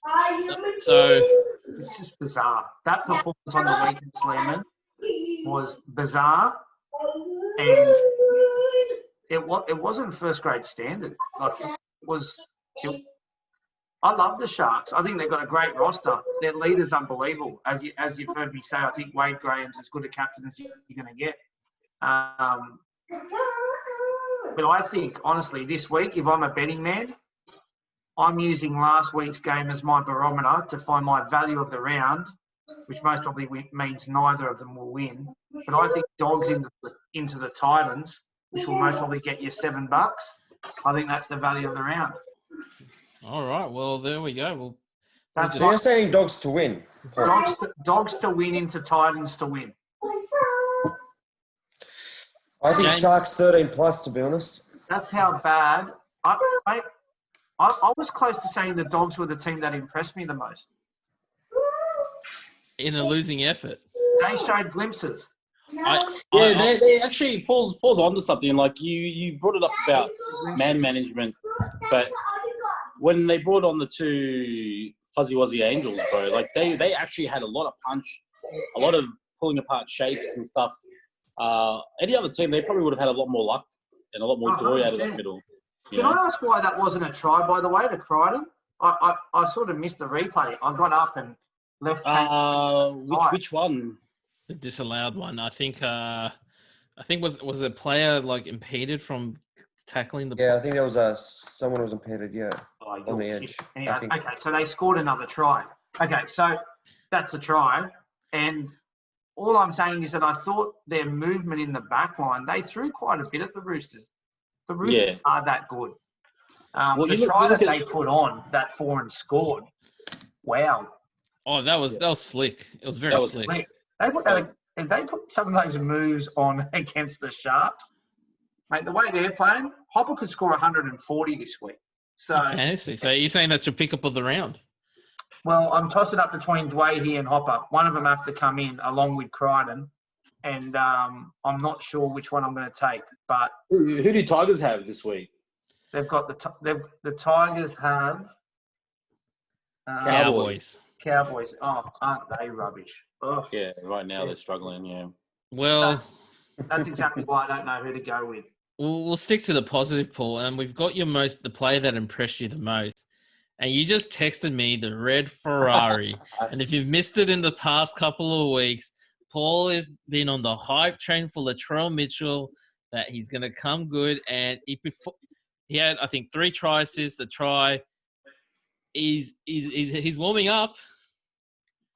[SPEAKER 2] So
[SPEAKER 4] it's just bizarre. That performance on the weekend, Sleeman, was bizarre, and it wasn't first grade standard. Like I love the Sharks. I think they've got a great roster. Their leader's unbelievable. As you've heard me say, I think Wade Graham's as good a captain as you're going to get. But I think, honestly, this week, if I'm a betting man, I'm using last week's game as my barometer to find my value of the round which most probably means neither of them will win. But I think dogs into the Titans, which will most probably get you $7. I think that's the value of the round.
[SPEAKER 2] All right. Well, there we go. Well,
[SPEAKER 4] That's
[SPEAKER 1] So you're saying dogs to win?
[SPEAKER 4] dogs to win into Titans to win.
[SPEAKER 1] I think
[SPEAKER 2] James?
[SPEAKER 1] Sharks 13+, to be honest.
[SPEAKER 4] That's how bad. I was close to saying the Dogs were the team that impressed me the most.
[SPEAKER 2] in a losing effort.
[SPEAKER 4] They showed glimpses.
[SPEAKER 3] They actually Paul's onto something. Like you brought it up about man management, but when they brought on the two Fuzzy Wuzzy Angels, bro, like they actually had a lot of punch, a lot of pulling apart shapes and stuff. Any other team, they probably would have had a lot more luck and a lot more joy out of that middle.
[SPEAKER 4] Can I ask why that wasn't a try, by the way, to Crichton? I sort of missed the replay. I got up and left.
[SPEAKER 3] Which one?
[SPEAKER 2] The disallowed one. I think was a player like impeded from tackling the.
[SPEAKER 1] Yeah, I think there was someone was impeded. Yeah, on the edge.
[SPEAKER 4] Anyway, okay, so they scored another try. Okay, so that's a try, and all I'm saying is that I thought their movement in the back line, they threw quite a bit at the Roosters. The Roosters are that good. The try that they put on, that Foreign scored, wow.
[SPEAKER 2] Oh, that was slick. It was very slick.
[SPEAKER 4] They put some of those moves on against the Sharks. Mate, the way they're playing, Hopper could score 140 this week. So
[SPEAKER 2] fantasy. So you're saying that's your pickup of the round?
[SPEAKER 4] Well, I'm tossing up between Dwayne and Hopper. One of them have to come in along with Crichton, and I'm not sure which one I'm going to take. But
[SPEAKER 3] who do Tigers have this week?
[SPEAKER 4] They've got the Tigers have Cowboys. Oh, aren't they rubbish? Oh.
[SPEAKER 3] Yeah, right now they're struggling. Yeah.
[SPEAKER 2] Well,
[SPEAKER 4] that's exactly why I don't know who to go with.
[SPEAKER 2] We'll stick to the positive, Paul, and we've got the player that impressed you the most. And you just texted me the red Ferrari. And if you've missed it in the past couple of weeks, Paul has been on the hype train for Latrell Mitchell that he's going to come good. And he had, I think, 3 tries since the try. He's warming up.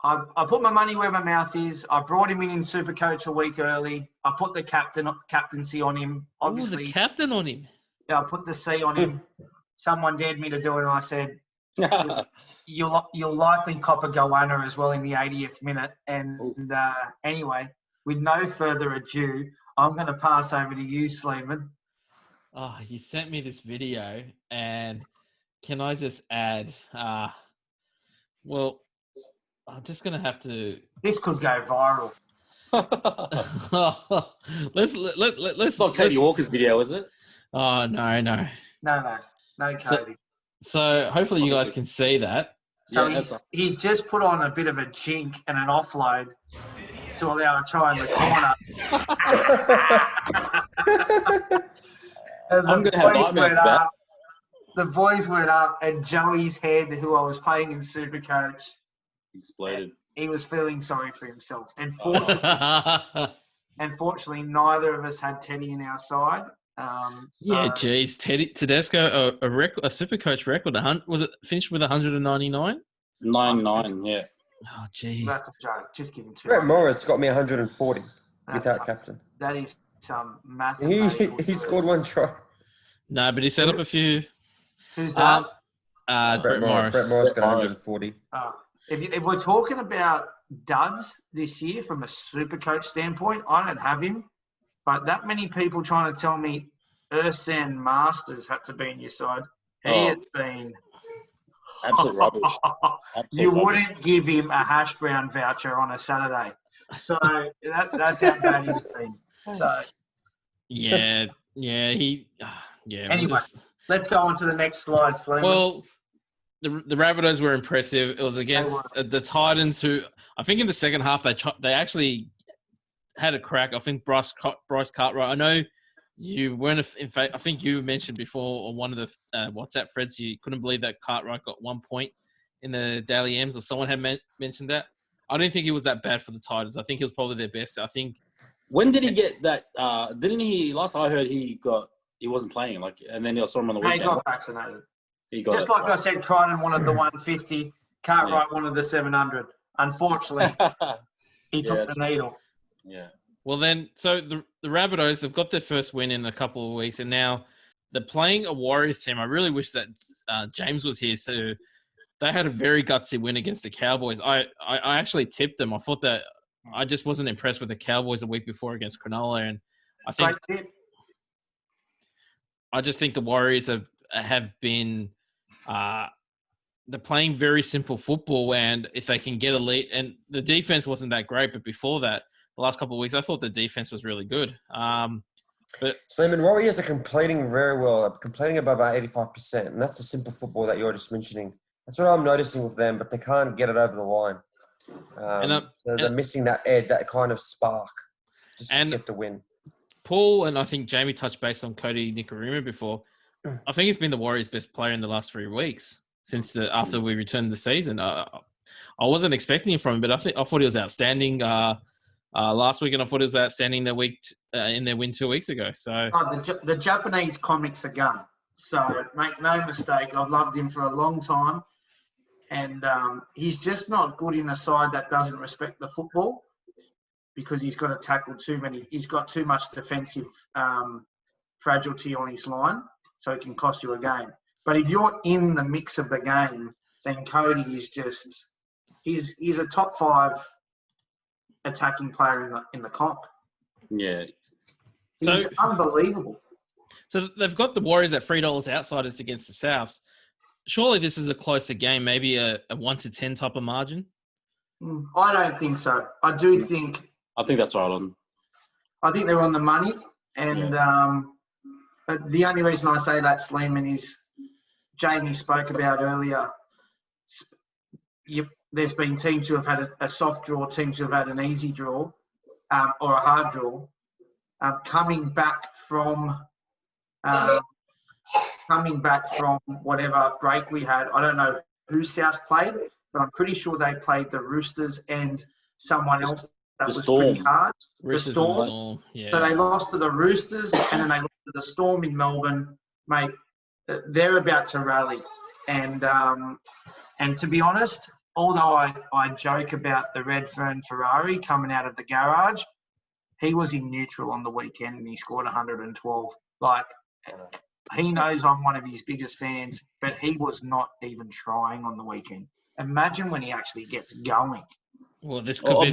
[SPEAKER 4] I put my money where my mouth is. I brought him in Supercoach a week early. I put the captaincy on him. Obviously,
[SPEAKER 2] the captain on him.
[SPEAKER 4] Yeah, I put the C on him. Someone dared me to do it, and I said, you'll likely cop a goanna as well in the 80th minute. And anyway, with no further ado, I'm going to pass over to you, Sleeman.
[SPEAKER 2] Oh, you sent me this video, and can I just add? Well, I'm just going to have to.
[SPEAKER 4] This could go viral.
[SPEAKER 3] Let's not Cody Walker's video, is it?
[SPEAKER 2] Oh no,
[SPEAKER 4] Cody.
[SPEAKER 2] So hopefully you guys can see that.
[SPEAKER 4] So he's just put on a bit of a jink and an offload to allow a try in the corner.
[SPEAKER 3] I'm going to have nightmares about.
[SPEAKER 4] The boys went up, and Joey's head, who I was playing in Supercoach,
[SPEAKER 3] exploded.
[SPEAKER 4] He was feeling sorry for himself. And fortunately, neither of us had Teddy in our side.
[SPEAKER 2] Yeah, geez, Tedesco, a Supercoach record. Was it finished with 199?
[SPEAKER 3] 99, yeah.
[SPEAKER 2] Oh, geez.
[SPEAKER 4] That's a joke. Just kidding.
[SPEAKER 1] Brett Morris got me 140 without captain.
[SPEAKER 4] That is some math.
[SPEAKER 1] He scored 1 try.
[SPEAKER 2] No, but he set up a few.
[SPEAKER 4] Who's that?
[SPEAKER 2] Brett Morris.
[SPEAKER 1] Brett Morris got 140.
[SPEAKER 4] If we're talking about duds this year from a Supercoach standpoint, I don't have him. But that many people trying to tell me Ursan Masters had to be in your side. He has been
[SPEAKER 3] absolute rubbish.
[SPEAKER 4] You wouldn't give him a hash brown voucher on a Saturday. So that's how bad he's been. So Anyway, let's go on to the next slide, Sleeman.
[SPEAKER 2] Well, the Rabbitohs were impressive. It was against the Titans, who I think in the second half they actually had a crack. I think Bryce Cartwright. I know you weren't in fact. I think you mentioned before on one of the WhatsApp threads you couldn't believe that Cartwright got 1 point in the Daily M's, or someone had mentioned that. I didn't think he was that bad for the Titans. I think he was probably their best. I think.
[SPEAKER 3] When did he get that? Didn't he? Last I heard, he wasn't playing. Like, and then I saw him on the weekend.
[SPEAKER 4] He got vaccinated. I said, Crichton wanted the 150. Cartwright wanted the 700. Unfortunately, he took the needle.
[SPEAKER 3] Yeah.
[SPEAKER 2] Well, then, so the Rabbitohs, they've got their first win in a couple of weeks, and now they're playing a Warriors team. I really wish that James was here. So they had a very gutsy win against the Cowboys. I actually tipped them. I thought that I just wasn't impressed with the Cowboys the week before against Cronulla, and I just think the Warriors have been they're playing very simple football, and if they can get a lead, and the defense wasn't that great, but before that, the last couple of weeks, I thought the defense was really good. But
[SPEAKER 1] Sleeman, Warriors are completing very well, completing above 85%, and that's the simple football that you're just mentioning. That's what I'm noticing with them, but they can't get it over the line. So they're missing that edge, that kind of spark, just to get the win.
[SPEAKER 2] Paul and I think Jamie touched base on Cody Nikorima before. I think he's been the Warriors' best player in the last 3 weeks after we returned the season. I wasn't expecting it from him, but I thought he was outstanding last week, and I thought he was outstanding in their win 2 weeks ago. So
[SPEAKER 4] the Japanese comics are gone. So make no mistake, I've loved him for a long time, and he's just not good in a side that doesn't respect the football, because he's got to tackle too many. He's got too much defensive fragility on his line, so it can cost you a game. But if you're in the mix of the game, then Cody is just he's a top 5 attacking player in the comp.
[SPEAKER 3] Yeah,
[SPEAKER 4] he's unbelievable.
[SPEAKER 2] So they've got the Warriors at $3 outsiders against the Souths. Surely this is a closer game, maybe a 1-10 type of margin.
[SPEAKER 4] I don't think so. I think
[SPEAKER 3] that's right on.
[SPEAKER 4] I think they're on the money, and the only reason I say that, Sleeman, is Jamie spoke about earlier. There's been teams who have had a soft draw, teams who have had an easy draw, or a hard draw. Coming back from whatever break we had, I don't know who South played, but I'm pretty sure they played the Roosters and someone else that was pretty hard.
[SPEAKER 2] Roosters
[SPEAKER 4] the Storm.
[SPEAKER 2] And the Storm. Yeah.
[SPEAKER 4] So they lost to the Roosters, and then they lost to the Storm in Melbourne. Mate, they're about to rally. And to be honest, although I joke about the Redfern Ferrari coming out of the garage, he was in neutral on the weekend and he scored 112. Like, he knows I'm one of his biggest fans, but he was not even trying on the weekend. Imagine when he actually gets going.
[SPEAKER 2] Well, this could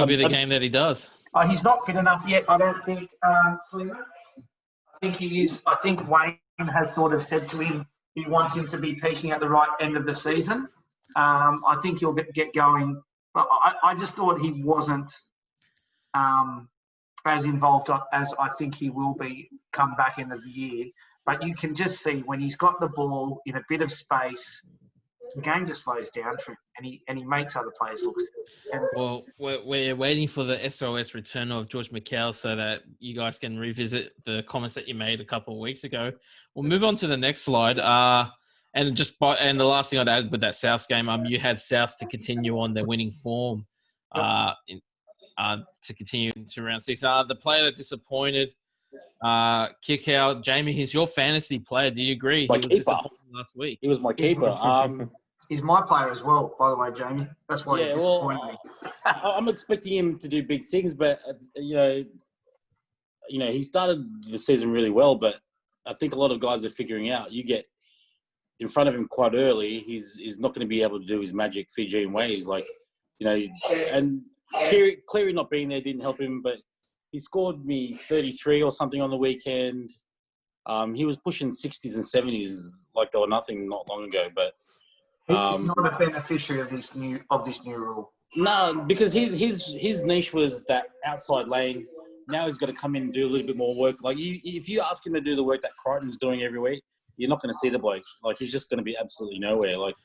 [SPEAKER 2] be the game that he does.
[SPEAKER 4] He's not fit enough yet, I don't think, Sleeman. I think he is. I think Wayne has sort of said to him he wants him to be peaking at the right end of the season. I think he'll get going. But I just thought he wasn't as involved as I think he will be come back end of the year. But you can just see when he's got the ball in a bit of space, the game just slows down for him, and he makes other players look.
[SPEAKER 2] Well, we're waiting for the SOS return of George McKell so that you guys can revisit the comments that you made a couple of weeks ago. We'll move on to the next slide. And the last thing I'd add with that Souths game, you had Souths to continue on their winning form, to continue to round 6. The player that disappointed, kick out. Jamie, he's your fantasy player. Do you agree?
[SPEAKER 3] My
[SPEAKER 2] he was
[SPEAKER 3] keeper
[SPEAKER 2] disappointed last week.
[SPEAKER 3] He was my keeper.
[SPEAKER 4] He's my player as well, by the way, Jamie. That's why he disappointed me.
[SPEAKER 3] I'm expecting him to do big things, but he started the season really well. But I think a lot of guys are figuring out you get in front of him quite early, he's not going to be able to do his magic Fijian ways, and Cleary not being there didn't help him, but he scored me 33 or something on the weekend. He was pushing 60s and 70s like they were nothing not long ago, but
[SPEAKER 4] he's not a beneficiary of this new rule.
[SPEAKER 3] No, because his niche was that outside lane. Now he's got to come in and do a little bit more work. Like if you ask him to do the work that Crichton's doing every week, you're not going to see the bloke. Like, he's just going to be absolutely nowhere. Like,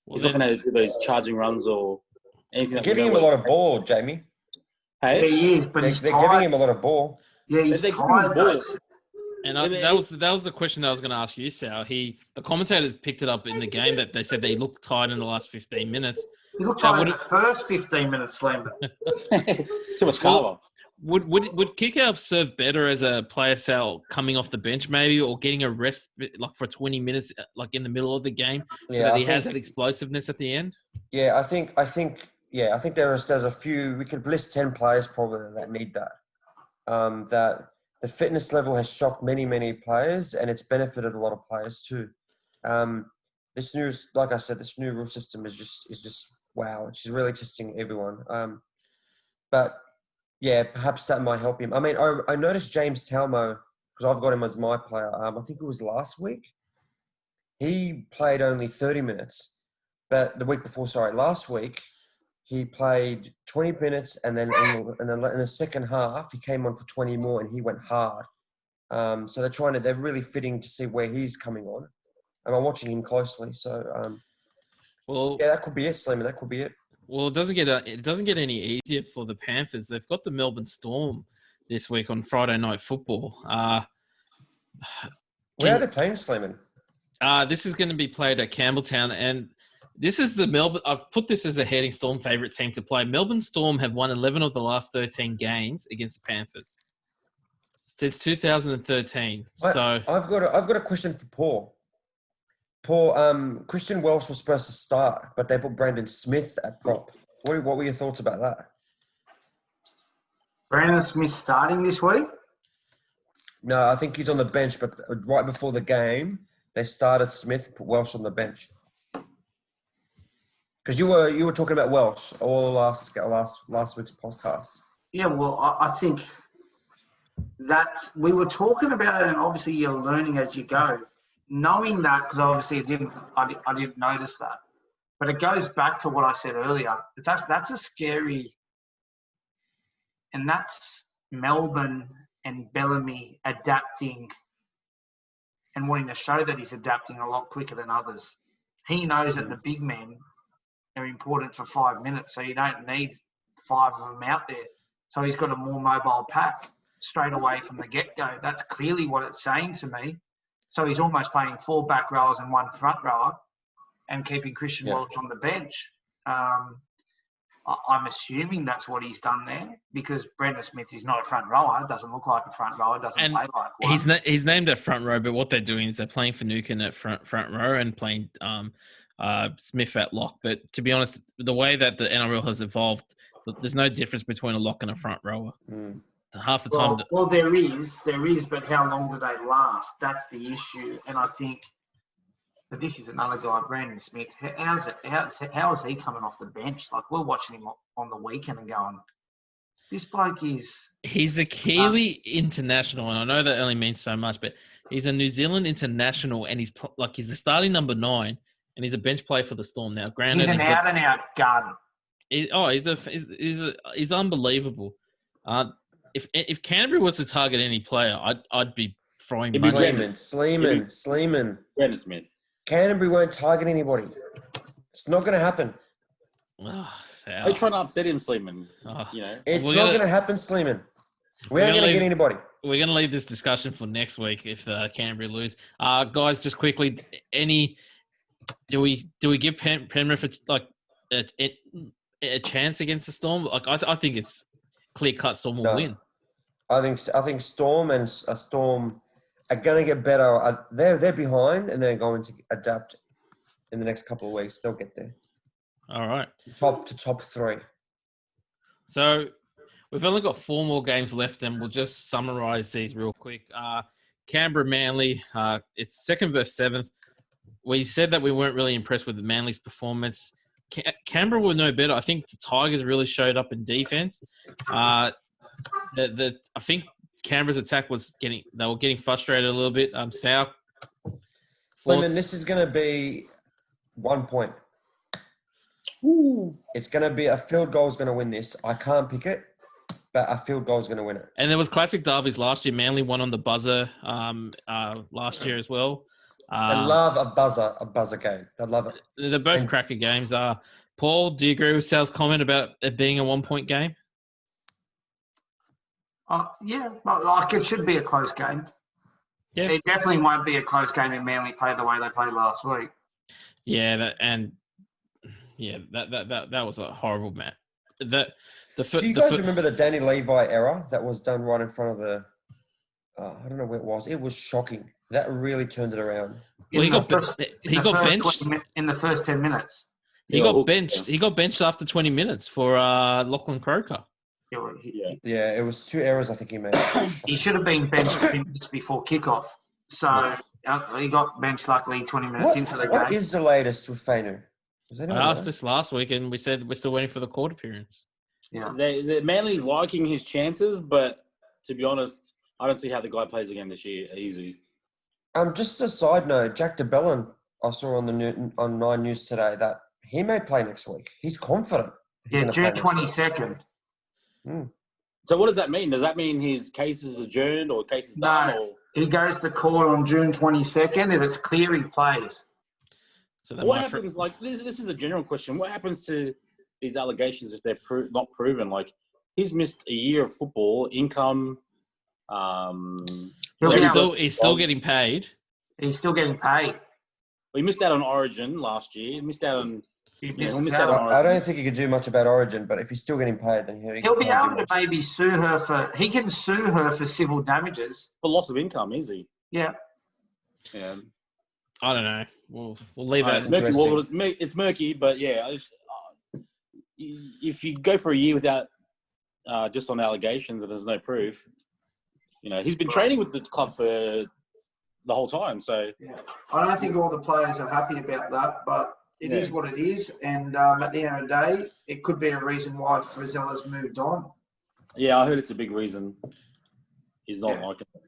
[SPEAKER 3] he's not going to do those charging runs or anything.
[SPEAKER 1] They're giving him a lot of ball, Jamie.
[SPEAKER 3] Hey?
[SPEAKER 4] Yeah, he is, but
[SPEAKER 1] they're giving him a lot of ball.
[SPEAKER 4] Yeah, he's tired.
[SPEAKER 2] And that was the question that I was going to ask you, Sal. The commentators picked it up in the game that they said they looked tired in the last 15 minutes.
[SPEAKER 4] He looked tired in the first 15 minutes, Slam.
[SPEAKER 3] Too much cover.
[SPEAKER 2] Would kick-out serve better as a player, Sal, coming off the bench maybe, or getting a rest like for 20 minutes, like in the middle of the game, so that he has that explosiveness at the end?
[SPEAKER 1] Yeah, I think I think there's a few. We could list 10 players probably that need that. That the fitness level has shocked many players, and it's benefited a lot of players too. This new, like I said, this new rule system is just wow. It's just really testing everyone. But yeah, perhaps that might help him. I mean, I noticed James Talmo, because I've got him as my player. I think it was last week. He played only 30 minutes, but last week, he played 20 minutes, and then in the second half, he came on for 20 more, and he went hard. So they're really fitting to see where he's coming on, and I'm watching him closely. So, that could be it, Slimmer. That could be it.
[SPEAKER 2] Well, it doesn't get any easier for the Panthers. They've got the Melbourne Storm this week on Friday Night Football.
[SPEAKER 1] Where are they playing, Slimmer?
[SPEAKER 2] This is going to be played at Campbelltown, and this is the Melbourne. I've put this as a heading Storm favourite team to play. Melbourne Storm have won 11 of the last 13 games against the Panthers since 2013. I've
[SPEAKER 1] got a question for Paul. Paul, Christian Welsh was supposed to start, but they put Brandon Smith at prop. What were your thoughts about that?
[SPEAKER 4] Brandon Smith starting this week?
[SPEAKER 1] No, I think he's on the bench, but right before the game, they started Smith, put Welsh on the bench. Because you were talking about Welsh all last week's podcast.
[SPEAKER 4] Yeah, well, I think we were talking about it, and obviously you're learning as you go. Knowing that, because obviously I didn't notice that, but it goes back to what I said earlier. That's a scary, and that's Melbourne and Bellamy adapting and wanting to show that he's adapting a lot quicker than others. He knows that the big men are important for 5 minutes, so you don't need 5 of them out there. So he's got a more mobile pack straight away from the get-go. That's clearly what it's saying to me. So he's almost playing 4 back rowers and 1 front rower and keeping Christian Welch on the bench. I'm assuming that's what he's done there, because Brandon Smith is not a front rower, doesn't look like a front rower, doesn't play like one.
[SPEAKER 2] He's named a front row, but what they're doing is they're playing Finucane at front row and playing Smith at lock. But to be honest, the way that the NRL has evolved, there's no difference between a lock and a front rower. Half the time.
[SPEAKER 4] Well, there is, but how long do they last? That's the issue. And I think, but this is another guy, Brandon Smith. How is he coming off the bench? Like, we're watching him on the weekend and going, this bloke is...
[SPEAKER 2] He's a Kiwi international, and I know that only means so much, but he's a New Zealand international, and he's the starting number 9, and he's a bench player for the Storm now. Granted,
[SPEAKER 4] he's an out-and-out gun.
[SPEAKER 2] He's unbelievable. If Canterbury was to target any player, I'd be throwing money.
[SPEAKER 1] Sleeman.
[SPEAKER 3] Brandon Smith.
[SPEAKER 1] Canterbury won't target anybody. It's not going to happen.
[SPEAKER 3] Are you trying to upset him, Sleeman?
[SPEAKER 1] It's not going to happen, Sleeman. We ain't going to get anybody.
[SPEAKER 2] We're going to leave this discussion for next week if Canterbury lose. Guys, just quickly, do we give Penrith a chance against the Storm? Like, I think it's clear-cut Storm will win.
[SPEAKER 1] I think Storm and Storm are going to get better. They're behind, and they're going to adapt in the next couple of weeks. They'll get there.
[SPEAKER 2] All right.
[SPEAKER 1] Top 3.
[SPEAKER 2] So we've only got 4 more games left, and we'll just summarise these real quick. Canberra Manly, it's 2nd versus 7th. We said that we weren't really impressed with the Manly's performance. Canberra were no better. I think the Tigers really showed up in defence. I think Canberra's attack they were getting frustrated a little bit. South.
[SPEAKER 1] Fleming, this is going to be 1 point. Ooh. It's going to be a field goal is going to win this. I can't pick it, but a field goal is going to win it.
[SPEAKER 2] And there was classic derbies last year. Manly won on the buzzer last year as well.
[SPEAKER 1] I love a buzzer game. I love it.
[SPEAKER 2] They're both cracker games. Paul, do you agree with Sal's comment about it being a 1-point game?
[SPEAKER 4] Yeah, like it should be a close game. Yeah. It definitely won't be a close game if Manly play the way they played last week.
[SPEAKER 2] Yeah, that was a horrible match. Do
[SPEAKER 1] you guys remember the Danny Levi error that was done right in front of the? I don't know where it was. It was shocking. That really turned it around.
[SPEAKER 2] Well, he got benched
[SPEAKER 4] in the first 10 minutes.
[SPEAKER 2] He got benched. He got benched after 20 minutes for Lachlan Croker.
[SPEAKER 1] Yeah, it was 2 errors I think he made.
[SPEAKER 4] He should have been benched minutes before kickoff. So he got benched luckily 20 minutes into the game.
[SPEAKER 1] What is the latest with Fainu?
[SPEAKER 2] I asked this last week, and we said we're still waiting for the court appearance.
[SPEAKER 4] Yeah.
[SPEAKER 3] Manly's liking his chances, but to be honest, I don't see how the guy plays again this year easy.
[SPEAKER 1] Just a side note, Jack DeBellin, I saw on 9 News today that he may play next week. He's confident.
[SPEAKER 4] June 22nd.
[SPEAKER 3] So what does that mean? Does that mean his case is adjourned or case is done?
[SPEAKER 4] No, he goes to court on June 22nd. If it's clear, he plays.
[SPEAKER 3] So what happens? Like this is a general question. What happens to these allegations if they're not proven? Like he's missed a year of football income.
[SPEAKER 2] He's still getting paid.
[SPEAKER 4] He's still getting paid.
[SPEAKER 3] Well, he missed out on Origin last year. He missed out on.
[SPEAKER 1] I don't think he could do much about Origin, but if he's still getting paid, then
[SPEAKER 4] he'll be able to maybe sue her for. He can sue her for civil damages
[SPEAKER 3] for loss of income. Is he?
[SPEAKER 4] Yeah.
[SPEAKER 3] Yeah.
[SPEAKER 2] I don't know. We'll leave it.
[SPEAKER 3] It's murky, but yeah, if you go for a year without just on allegations and there's no proof, he's been training with the club for the whole time. So
[SPEAKER 4] I don't think all the players are happy about that, but it is what it is. And at the end of the day, it could be a reason why Frizzell has moved on.
[SPEAKER 3] Yeah, I heard it's a big reason. He's not liking it.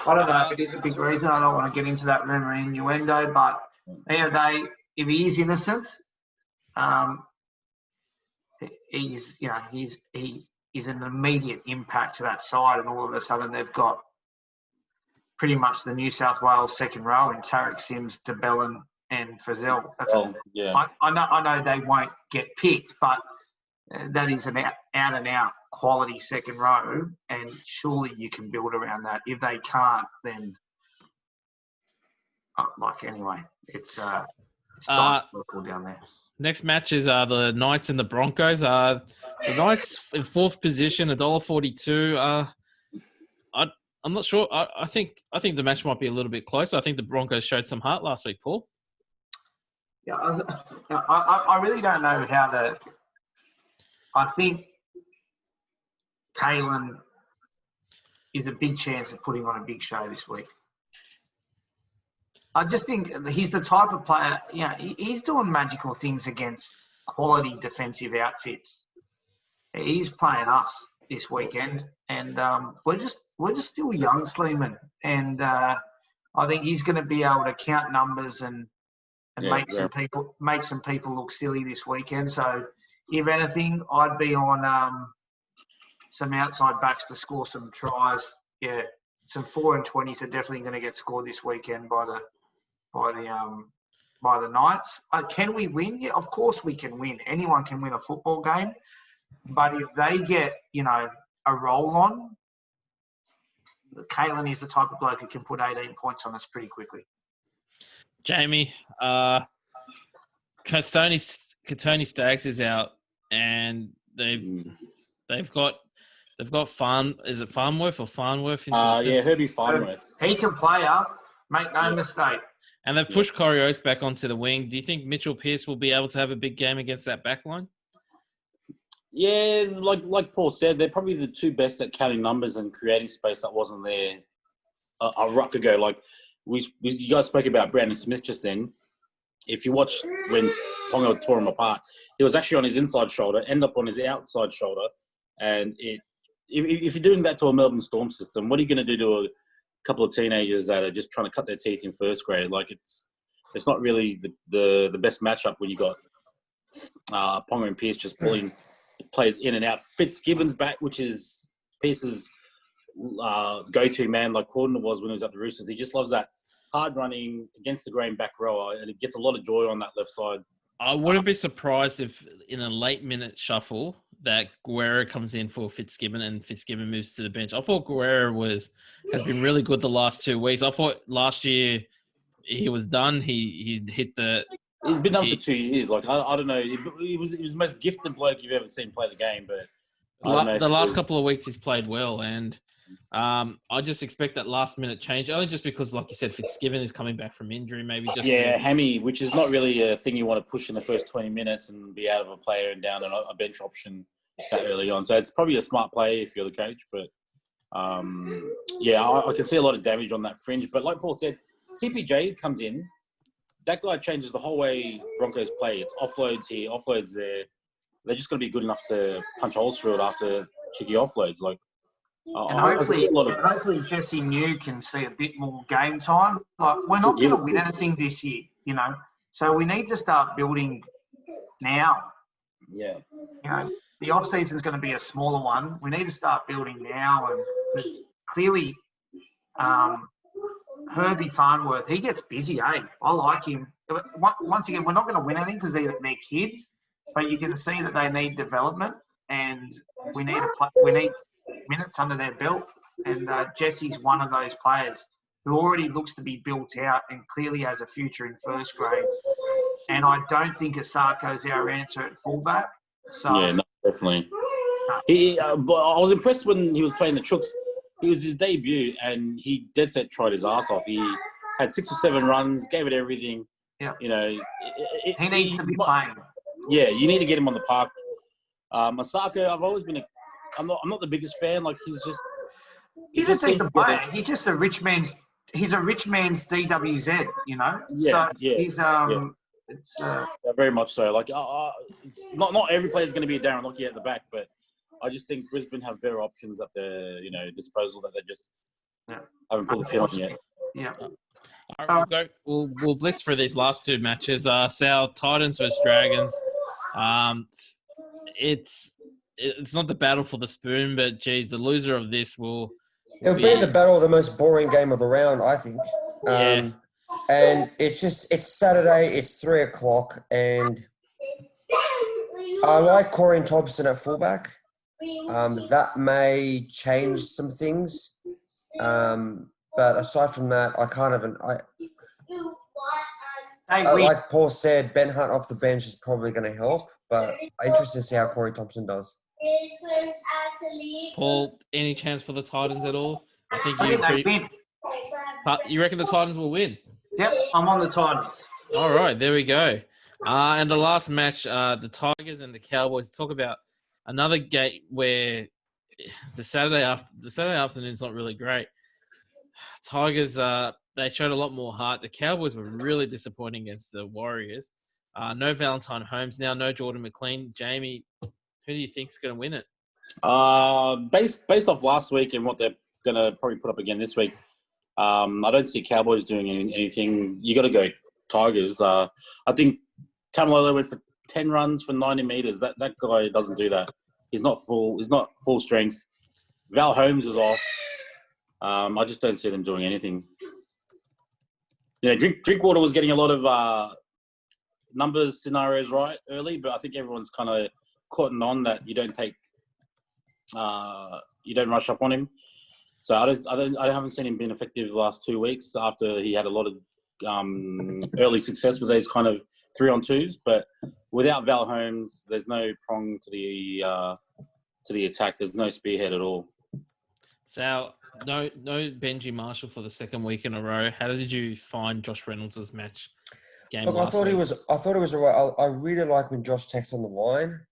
[SPEAKER 4] I don't know if it is a big reason. I don't want to get into that rumour innuendo, but at the end of the day, if he is innocent, he's an immediate impact to that side, and all of a sudden they've got pretty much the New South Wales second row in Tarek Sims, DeBellin, and Frizzell. I know they won't get picked, but that is an out and out quality second row, and surely you can build around that. If they can't, then it's local down there.
[SPEAKER 2] Next match is the Knights and the Broncos. The Knights in 4th position, $1.42. I'm not sure. I think the match might be a little bit closer. I think the Broncos showed some heart last week, Paul.
[SPEAKER 4] Yeah, I really don't know how to. I think Kalen is a big chance of putting on a big show this week. I just think he's the type of player, he's doing magical things against quality defensive outfits. He's playing us this weekend, and we're just still young, Sleeman, and I think he's going to be able to count numbers and make some people look silly this weekend. So, if anything, I'd be on some outside backs to score some tries. Yeah, some 4 and 20s are definitely going to get scored this weekend by the Knights. Can we win? Yeah, of course we can win. Anyone can win a football game, but if they get a roll on, Kalen is the type of bloke who can put 18 points on us pretty quickly.
[SPEAKER 2] Jamie, Katoni Staggs is out, and they've got Farn. Is it Farnworth or Farnworth?
[SPEAKER 3] Herbie Farnworth.
[SPEAKER 4] He can play up. Make no mistake.
[SPEAKER 2] And they've pushed Corey Oates back onto the wing. Do you think Mitchell Pearce will be able to have a big game against that back line?
[SPEAKER 3] Yeah, like Paul said, they're probably the two best at counting numbers and creating space that wasn't there a ruck ago. Like you guys spoke about Brandon Smith just then. If you watch when Ponga tore him apart, he was actually on his inside shoulder, end up on his outside shoulder. And if you're doing that to a Melbourne Storm system, what are you going to do to a couple of teenagers that are just trying to cut their teeth in first grade? Like it's not really the best matchup when you got Ponga and Pearce just pulling players in and out. Fitzgibbon's back, which is Pearce's go-to man, like Corden was when he was at the Roosters. He just loves that hard running against the grain back row, and it gets a lot of joy on that left side.
[SPEAKER 2] I wouldn't be surprised if in a late minute shuffle that Guerrero comes in for Fitzgibbon and Fitzgibbon moves to the bench. I thought Guerrero has been really good the last 2 weeks. I thought last year he was done. He hit the.
[SPEAKER 3] He's been done for 2 years. Like I don't know. He was the most gifted bloke you've ever seen play the game. But
[SPEAKER 2] the last couple of weeks he's played well, and I just expect that last minute change, only just because, like you said, Fitzgibbon is coming back from injury, maybe just
[SPEAKER 3] hammy, which is not really a thing you want to push in the first 20 minutes and be out of a player and down a bench option that early on. So it's probably a smart play if you're the coach, but I can see a lot of damage on that fringe. But like Paul said, TPJ comes in, that guy changes the whole way Broncos play. It's offloads here, offloads there. They're just going to be good enough to punch holes through it after cheeky offloads.
[SPEAKER 4] Hopefully Jesse New can see a bit more game time. Like, we're not going to win anything this year, so we need to start building now.
[SPEAKER 3] Yeah.
[SPEAKER 4] The off season is going to be a smaller one. We need to start building now, and clearly, Herbie Farnworth, he gets busy, eh? I like him. Once again, we're not going to win anything because they're kids, but you can see that they need development, and we need minutes under their belt. And Jesse's one of those players who already looks to be built out and clearly has a future in first grade. And I don't think Asako's our answer at fullback. So
[SPEAKER 3] yeah, no, definitely. But I was impressed when he was playing the Chooks. It was his debut, and he dead set tried his ass off. He had 6 or 7 runs, gave it everything.
[SPEAKER 4] Yeah.
[SPEAKER 3] He
[SPEAKER 4] needs to be playing.
[SPEAKER 3] Yeah, you need to get him on the park. Masako, I've always been I'm not the biggest fan. Like,
[SPEAKER 4] he's a decent player. He's just a rich man's DWZ.
[SPEAKER 3] Yeah,
[SPEAKER 4] so he's it's
[SPEAKER 3] very much so. Like, it's not every player is going to be a Darren Lockyer at the back, but I just think Brisbane have better options at their disposal that they just haven't pulled the pin on yet.
[SPEAKER 4] Yeah.
[SPEAKER 2] All right, we'll blitz through these last 2 matches. Sal, Titans versus Dragons. It's not the battle for the spoon, but geez, the loser of this will
[SPEAKER 1] It'll be the battle of the most boring game of the round, I think.
[SPEAKER 2] Yeah.
[SPEAKER 1] And it's Saturday, it's 3:00, and I like Corey Thompson at fullback. That may change some things. But aside from that, like Paul said, Ben Hunt off the bench is probably going to help, but I'm interested to see how Corey Thompson does.
[SPEAKER 2] Paul, any chance for the Titans at all? I think
[SPEAKER 4] they win.
[SPEAKER 2] You reckon the Titans will win?
[SPEAKER 4] Yep, I'm on the Titans.
[SPEAKER 2] All right, there we go. And the last match, the Tigers and the Cowboys. Talk about another game where the Saturday afternoon's not really great. Tigers, they showed a lot more heart. The Cowboys were really disappointing against the Warriors. No Valentine Holmes now, no Jordan McLean. Jamie, who do you think's going to win it?
[SPEAKER 3] Based off last week and what they're going to probably put up again this week, I don't see Cowboys doing anything. You got to go Tigers. I think Tamalolo went for 10 runs for 90 meters. That guy doesn't do that. He's not full strength. Val Holmes is off. I just don't see them doing anything. Drinkwater was getting a lot of numbers scenarios right early, but I think everyone's kind of caught on that you don't rush up on him. So I haven't seen him being effective the last 2 weeks after he had a lot of early success with these kind of 3-on-2s. But without Val Holmes, there's no prong to the attack. There's no spearhead at all.
[SPEAKER 2] Sal, no Benji Marshall for the second week in a row. How did you find Josh Reynolds' game?
[SPEAKER 1] Look, I thought he was all right. I really like when Josh takes on the line,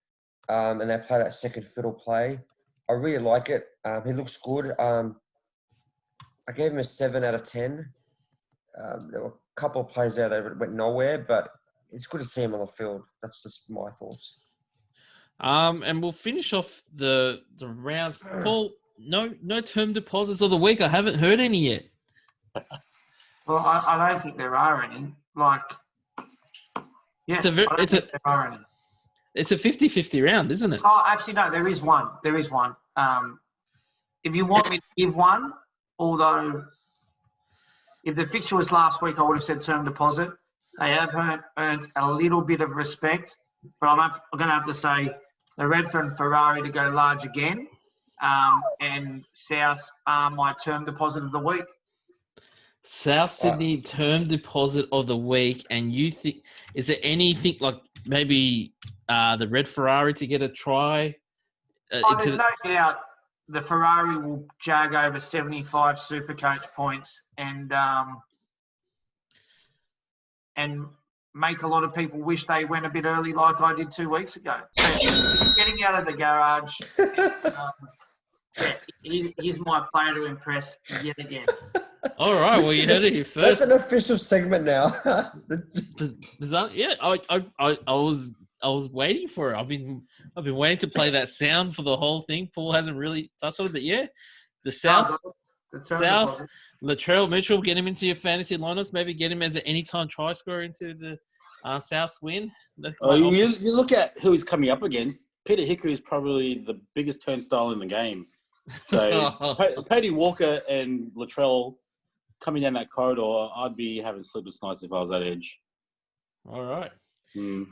[SPEAKER 1] and they play that second fiddle play. I really like it. He looks good. I gave him a 7 out of 10. There were a couple of plays there that went nowhere, but it's good to see him on the field. That's just my thoughts.
[SPEAKER 2] And we'll finish off the rounds. Paul, no term deposits of the week. I haven't heard any yet.
[SPEAKER 4] Well, I don't think there are any. There are any.
[SPEAKER 2] It's a 50-50 round, isn't it?
[SPEAKER 4] Oh, actually, no, there is one. If you want me to give one, although if the fixture was last week, I would have said term deposit. They have earned a little bit of respect, but I'm going to have to say the Redfern and Ferrari to go large again, and South are my term deposit of the week.
[SPEAKER 2] South Sydney term deposit of the week, and you think, is there anything like maybe the Red Ferrari to get a try?
[SPEAKER 4] There's no doubt the Ferrari will jag over 75 Supercoach points and make a lot of people wish they went a bit early like I did 2 weeks ago. But getting out of the garage, here's my player to impress yet again.
[SPEAKER 2] All right. Well, you heard it here
[SPEAKER 1] That's
[SPEAKER 2] first.
[SPEAKER 1] an official segment now.
[SPEAKER 2] Bizarre. Yeah, I was waiting for it. I've been waiting to play that sound for the whole thing. Paul hasn't really touched on it, but yeah, the South, Latrell Mitchell, get him into your fantasy lineups. Maybe get him as an anytime try scorer into the South win.
[SPEAKER 3] You look at who he's coming up against. Peter Hickory is probably the biggest turnstile in the game. So Paddy Walker and Latrell coming down that corridor, I'd be having sleepless nights if I was that edge.
[SPEAKER 2] All right.
[SPEAKER 3] Mm.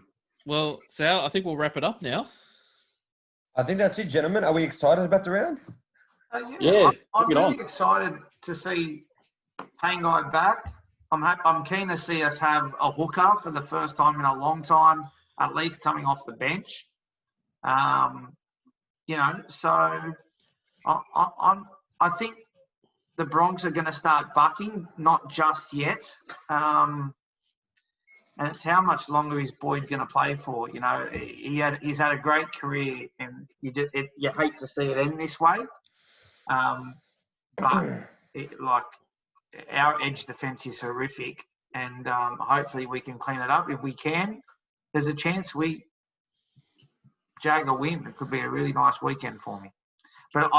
[SPEAKER 2] Well, Sal, I think we'll wrap it up now.
[SPEAKER 1] I think that's it, gentlemen. Are we excited about the round?
[SPEAKER 3] Yeah,
[SPEAKER 4] I'm really excited to see Pangai back. I'm keen to see us have a hooker for the first time in a long time, at least coming off the bench. So I think the Bronx are going to start bucking, not just yet. And it's how much longer is Boyd going to play for? You know, he's had a great career, and you hate to see it end this way. But our edge defence is horrific, and hopefully we can clean it up. If we can, there's a chance we jag a win. It could be a really nice weekend for me. But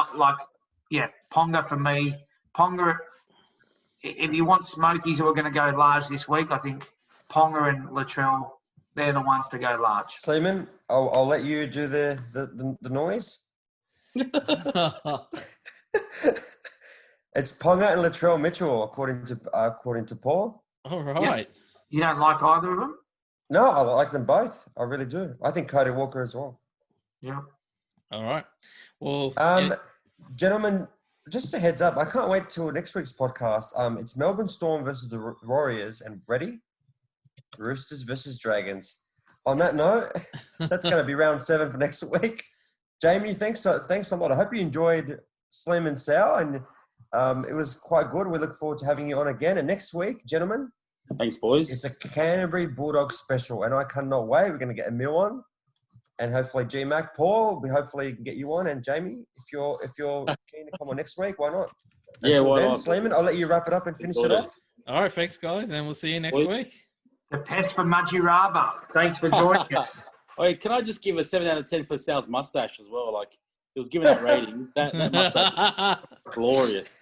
[SPEAKER 4] Ponga for me. Ponga, if you want smokies who are going to go large this week, I think Ponga and Latrell, they're the ones to go large.
[SPEAKER 1] Sleeman, I'll let you do the noise. It's Ponga and Latrell Mitchell, according to Paul.
[SPEAKER 2] All right.
[SPEAKER 4] Yeah. You don't like either of them?
[SPEAKER 1] No, I like them both. I really do. I think Cody Walker as well.
[SPEAKER 4] Yeah.
[SPEAKER 2] All right. Well,
[SPEAKER 1] gentlemen, just a heads up. I can't wait till next week's podcast. It's Melbourne Storm versus the Warriors, and ready? Roosters versus Dragons. On that note, that's going to be round 7 for next week. Jamie, thanks a lot. I hope you enjoyed Slim and Sal, and it was quite good. We look forward to having you on again. And next week, gentlemen,
[SPEAKER 3] thanks, boys.
[SPEAKER 1] It's a Canterbury Bulldog special, and I cannot wait. We're going to get Emil on, and hopefully G-Mac, Paul, we hopefully can get you on, and Jamie, if you're keen to come on next week, why not? Until then, Sleeman, I'll let you wrap it up and finish it off.
[SPEAKER 2] All right, thanks, guys, and we'll see you next week.
[SPEAKER 4] The pest from Mudgeeraba. Thanks for joining us.
[SPEAKER 3] Wait, can I just give a 7 out of 10 for Sal's mustache as well? Like, it was given that rating. That mustache is glorious.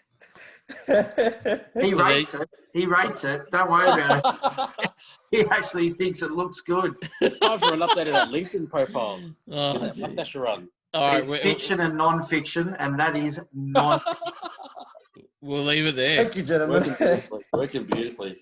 [SPEAKER 4] He rates it. He rates it. Don't worry about it. He actually thinks it looks good.
[SPEAKER 3] It's time for an update of that LinkedIn profile.
[SPEAKER 2] Oh,
[SPEAKER 3] that mustache run.
[SPEAKER 2] All right,
[SPEAKER 4] it's fiction and non-fiction, and that is non-fiction.
[SPEAKER 2] We'll leave it there.
[SPEAKER 1] Thank you, gentlemen.
[SPEAKER 3] Working beautifully.